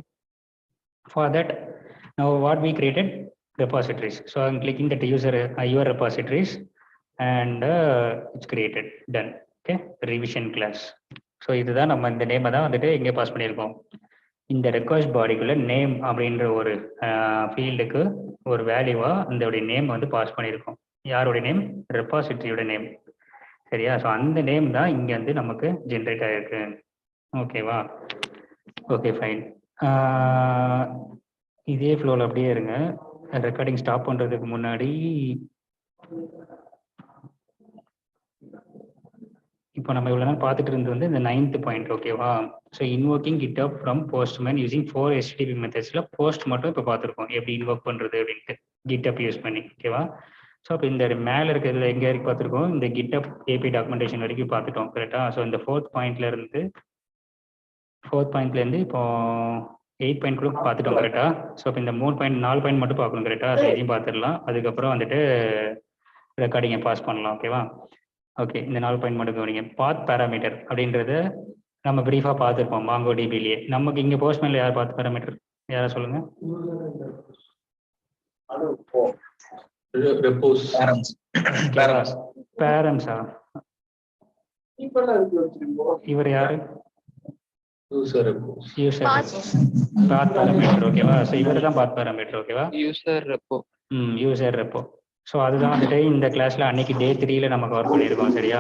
for that now what we created repositories. So I'm clicking that user your repositories and it's created, done. Okay, revision class. So இதுதான் நம்ம இந்த நேமை தான் வந்துட்டு இங்கே பாஸ் பண்ணியிருக்கோம். இந்த ரெக்வஸ்ட் பாடிக்குள்ள நேம் அப்படின்ற ஒரு ஃபீல்டுக்கு ஒரு வேல்யூவா இந்த நேம் வந்து பாஸ் பண்ணியிருக்கோம். யாருடைய நேம், ரெப்பாசிட்டரியோட நேம். சரியா. ஸோ அந்த நேம் தான் இங்கே வந்து நமக்கு ஜென்ரேட் ஆகிருக்கு. ஓகேவா. Okay fine. இதே ஃப்ளோவில் அப்படியே இருங்க. ரெக்கார்டிங் ஸ்டாப் பண்ணுறதுக்கு முன்னாடி இப்போ நம்ம இவ்வளோ நாள் பார்த்துட்டு இருந்தது வந்து இந்த 9th பாயிண்ட். ஓகேவா. So invoking GitHub from Postman using 4 HTTP மெத்தட்ஸில் போஸ்ட் மட்டும் இப்போ பார்த்துருக்கோம் எப்படி இன்வோக் பண்ணுறது அப்படின்ட்டு GitHub யூஸ் பண்ணி. ஓகேவா. ஸோ அப்போ இந்த மேலே இருக்கிறதுல எங்கே வரைக்கும் பார்த்துருக்கோம், இந்த GitHub API டாக்குமெண்டேஷன் வரைக்கும் பார்த்துட்டோம் கரெக்டாக. ஸோ இந்த 4th பாயிண்ட்லேருந்து இப்போ 8 பாயிண்ட் கூட பார்த்துட்டோம் கரெக்டா. ஸோ இப்போ இந்த 4 பாயிண்ட் மட்டும் பார்க்கணும் கரெக்டா. அது எதையும் பார்த்துடலாம். அதுக்கப்புறம் வந்துட்டு ரெக்கார்டிங்கை பாஸ் பண்ணலாம். ஓகேவா. ஓகே, இந்த 4 பாயிண்ட் மட்டும் கவனிங்க. பாத் பேராமீட்டர் அப்படின்றத நம்ம பிரீஃபாக பார்த்துருப்போம் மாங்கோ டிபிலேயே. நமக்கு இங்கே போஸ்ட்மேன்ல யார் பாத் பேராமீட்டர், யாரா சொல்லுங்க. பேரண்ட்ஸா, இவர் யாரு, யூசர் பாத் பேராமீட்டர். ஓகேவா. ஸோ இவர் தான் பாத் பேராமீட்டர். ஓகேவா. User repo. ஸோ அதுதான் வந்துட்டு இந்த கிளாஸ்ல அன்னைக்கு Day 3 நம்ம கவர் பண்ணியிருக்கோம். சரியா.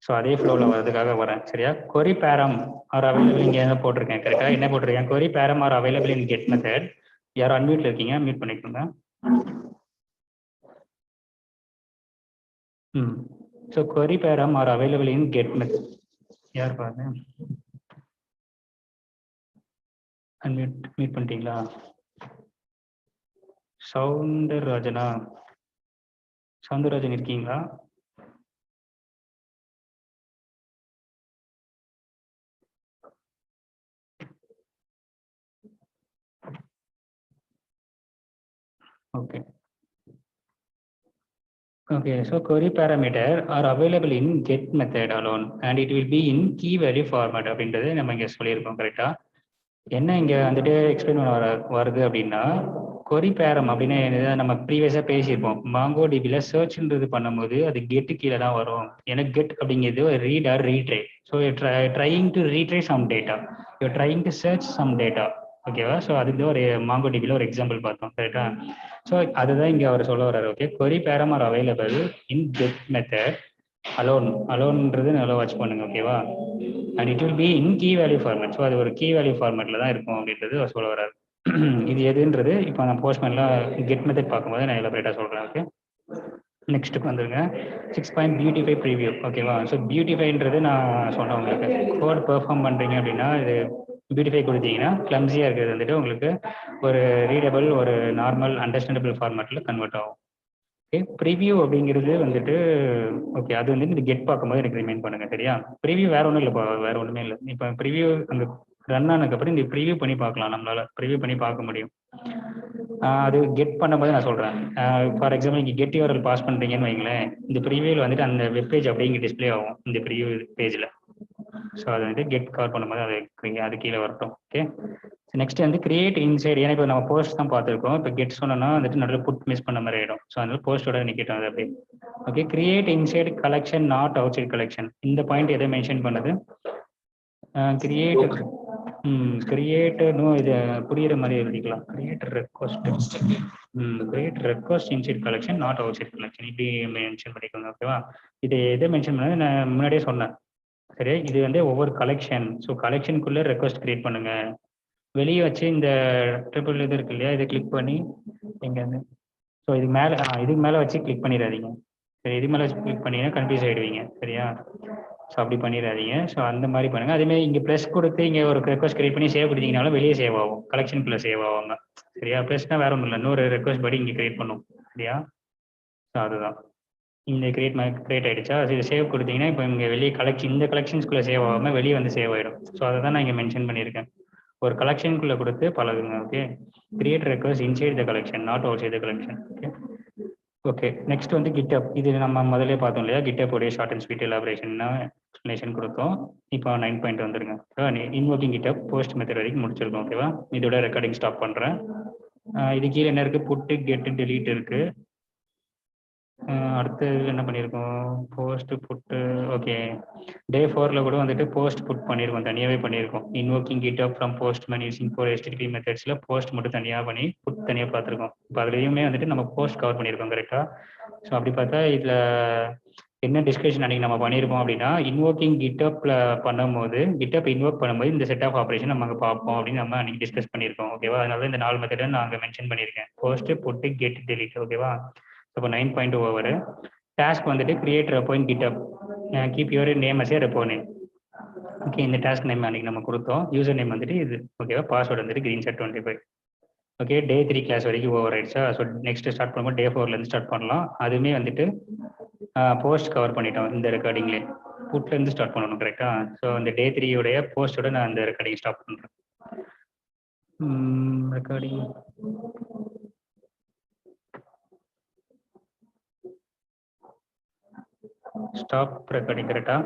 ஸோ அதே ஃப்ளோவில் வரதுக்காக வரேன். சரியா. கொரி பேரம் ஆர் அவைலபிள் இங்கே என்ன போட்டிருக்கேன் கரெக்டா. என்ன போட்டிருக்கேன், கொரி param are available in get method. யாரும் அன்மியூட்ல இருக்கீங்க, மியூட் பண்ணிக்கோங்க. So query param are available in get method. யார் பாருங்க, மியூட் பண்ணிட்டீங்களா. சவுந்தரராஜன் இருக்கீங்களா. Okay. Okay, so query parameter are available in get method alone and it will be in key value format அப்படின்றது நம்ம இங்க சொல்லியிருக்கோம் கரெக்டா. என்ன இங்க வந்துட்டு எக்ஸ்பிளைன் பண்ண வருது அப்படின்னா, கொரி பேரம் அப்படின்னு நம்ம ப்ரீவியஸா பேசியிருப்போம். மாங்கோ டிபில சர்ச்ன்றது பண்ணும்போது அது கெட் கீழே தான் வரும். ஏன்னா கெட் அப்படிங்கிறது read or retry. So trying to retry some data, you trying to search some data. ஓகேவா. ஸோ அதுக்கு ஒரு மாங்கோ டிபில ஒரு எக்ஸாம்பிள் பார்த்தோம் கரெக்டா. ஸோ அதுதான் இங்கே அவர் சொல்ல வர்றாரு. Okay, query param are available in get method அலோன்ன்றது நல்லா வாட்ச் பண்ணுங்க. ஓகேவா. And it will be in key value format. So அது ஒரு கீ வேல்யூ ஃபார்மேட்ல தான் இருக்கும் அப்படின்றது அவர் சொல்ல வர்றாரு. இது எதுன்றது இப்போ நான் போஸ்ட்மேன்லாம் கெட் மெத்தட் பார்க்கும்போது நான் எலாபரேட்டாக சொல்கிறேன். ஓகே, நெக்ஸ்ட்டுக்கு வந்துருங்க. 6 பாயிண்ட் பியூட்டிஃபை ப்ரீவியூ. ஓகேவா. ஸோ பியூட்டிஃபைன்றது நான் சொன்னேன் உங்களுக்கு, கோட் பெர்ஃபார்ம் பண்ணுறீங்க அப்படின்னா இது பியூட்டிஃபை கொடுத்தீங்கன்னா கிளம்ஸியாக இருக்கிறது வந்துட்டு உங்களுக்கு ஒரு ரீடபிள் ஒரு நார்மல் அண்டர்ஸ்டாண்டபிள் ஃபார்மேட்டில் கன்வெர்ட் ஆகும். ஓகே, ப்ரிவியூ அப்படிங்கிறது வந்துட்டு ஓகே அது வந்து இந்த கெட் பார்க்கும்போது எனக்கு ரிமைண்ட் பண்ணுங்க. சரியா. ப்ரிவியூ வேற ஒன்றும் இல்லைப்பா, வேற ஒன்றுமே இல்லை. இப்போ ப்ரிவியூ அங்கே ரன் ஆனதுக்கப்புறம் இந்த ப்ரிவியூ பண்ணி பார்க்கலாம், நம்மளால ப்ரிவியூ பண்ணி பார்க்க முடியும். அது கெட் பண்ணும்போது நான் சொல்கிறேன். ஃபார் எக்ஸாம்பிள் இங்கே கெட் யூஆர்எல் பாஸ் பண்ணுறீங்கன்னு வைங்களேன், இந்த ப்ரிவியூவில் வந்துட்டு அந்த வெப்பேஜ் அப்படியே இங்கே டிஸ்பிளே ஆகும் இந்த ப்ரிவியூ பேஜில். ஸோ அது வந்து கெட் கால் பண்ணும்போது அது கீழே வரட்டும். ஓகே, நெக்ஸ்ட் வந்து கிரியேட் இன்சைட். ஏன்னா இப்போ நம்ம போஸ்ட் தான் பார்த்துருக்கோம். இப்போ கெட் சொன்னோம்னா வந்துட்டு நடுவில் புட் மிஸ் பண்ண மாதிரி ஆகிடும். ஸோ அதனால போஸ்டோட நிற்கட்டும் அது அப்படி. Okay, create inside collection not outside collection. இந்த பாயிண்ட் எதை மென்ஷன் பண்ணுது, கிரியேட்டர்னும் இது புரியுற மாதிரி எழுதிக்கலாம். Creator request inside collection not outside collection இப்படி மென்ஷன் பண்ணிக்கோங்க. ஓகேவா. இது எதை மென்ஷன் பண்ணது நான் முன்னாடியே சொன்னேன். சரி, இது வந்து ஒவ்வொரு கலெக்ஷன். ஸோ கலெக்ஷனுக்குள்ள ரெக்வஸ்ட் கிரியேட் பண்ணுங்க. வெளியே வச்சு இந்த ட்ரிபிள் இது இருக்கு இல்லையா, இதை கிளிக் பண்ணி எங்க இருந்து ஸோ இதுக்கு மேலே வச்சு கிளிக் பண்ணிடாதீங்க. சரி, இது மேலே வச்சு கிளிக் பண்ணீங்கன்னா கன்ஃபியூஸ் ஆகிடுவீங்க. சரியா. ஸோ அப்படி பண்ணிடாதீங்க. ஸோ அந்த மாதிரி பண்ணுங்க. அதேமாதிரி இங்கே ப்ளஸ் கொடுத்து இங்கே ஒரு ரெக்வஸ்ட் கிரியேட் பண்ணி சேவ் கொடுத்தீங்கனாலும் வெளியே சேவ் ஆகும், கலெக்ஷனுக்குள்ள சேவ் ஆவாங்க. சரியா. ப்ளஸ்னா வேற ஒன்றும் இல்லை, இன்னொரு ரெக்வஸ்ட் படி இங்கே கிரியேட் பண்ணும். சரியா. ஸோ அதுதான். இந்த கிரியேட் ஆயிடுச்சா? இது சேவ் கொடுத்தீங்கன்னா இப்போ இங்கே வெளியே இந்த கலெக்ஷன்ஸ்குள்ளே சேவ் ஆகாமல் வெளியே வந்து சேவ் ஆயிடும். ஸோ அதை தான் நான் இங்கே மென்ஷன் பண்ணியிருக்கேன். ஒரு கலெக்ஷனுக்குள்ளே கொடுத்து பழகுங்க. Okay, create request inside the collection, not outside the collection. Okay okay, next வந்து GitHub. இது நம்ம முதல்ல பார்த்தோம் இல்லையா, GitHub உடைய short and sweet elaboration explanation கொடுத்தோம். இப்போ 9 பாயிண்ட் வந்துருங்க. இன்வோக்கிங் GitHub போஸ்ட் மெத்தட் வரைக்கும் முடிச்சிருக்கோம். ஓகேவா, இதோட ரெக்கார்டிங் ஸ்டாப் பண்ணுறேன். இது கீழே என்ன இருக்கு, புட்டு கெட்டு டெலீட் இருக்கு. அடுத்து என்ன பண்ணியிருக்கோம், போஸ்ட் புட்டு. ஓகே, டே 4ல கூட வந்துட்டு போஸ்ட் புட் பண்ணியிருக்கோம், தனியாகவே பண்ணியிருக்கோம். Invoking GitHub from Postman using 4 HTTP மெத்தட்ஸில் போஸ்ட் மட்டும் தனியாக பண்ணி புட் தனியாக பார்த்துருக்கோம். இப்போ அதுலேயுமே வந்துட்டு நம்ம போஸ்ட் கவர் பண்ணியிருக்கோம் கரெக்டாக. ஸோ அப்படி பார்த்தா இதில் என்ன டிஸ்கஷன் அன்றைக்கி நம்ம பண்ணியிருக்கோம் அப்படின்னா, இன்வோக்கிங் GitHubல பண்ணும்போது GitHub இன்வோக் பண்ணும்போது இந்த செட் ஆஃப் ஆப்ரேஷன் நம்ம அங்கே பார்ப்போம் அப்படின்னு நம்ம அன்றைக்கி டிஸ்கஸ் பண்ணியிருக்கோம். ஓகேவா, அதனால இந்த 4 மெத்தடை நான் அங்கே மென்ஷன் பண்ணியிருக்கேன், போஸ்ட் புட்டு கெட் டெலீட். ஓகேவா, இப்போ 9.2 ஓவர். டாஸ்க் வந்துட்டு create repo in GitHub, keep your name as a repo name. Okay, இந்த டாஸ்க் நேம் அன்றைக்கி நம்ம கொடுத்தோம். யூசர் நேம் வந்துட்டு இது. ஓகேவா, பாஸ்வேர்டு வந்துட்டு greenset25. ஓகே, டே 3 கிளாஸ் வரைக்கும் ஓவர் ஆயிடுச்சா? ஸோ நெக்ஸ்ட் ஸ்டார்ட் பண்ணும்போது டே 4லேருந்து ஸ்டார்ட் பண்ணலாம். அதுவுமே வந்துட்டு போஸ்ட் கவர் பண்ணிட்டோம் இந்த ரெக்கார்டிங்லேயே. புட்லேருந்து ஸ்டார்ட் பண்ணணும் கரெக்டா. ஸோ இந்த டே 3 உடைய போஸ்டோட நான் இந்த ரெக்கார்டிங் ஸ்டாப் பண்ணுறேன். ரெக்கார்டிங் ஸ்டாப் ரெக்கார்டிங் கரெக்டா.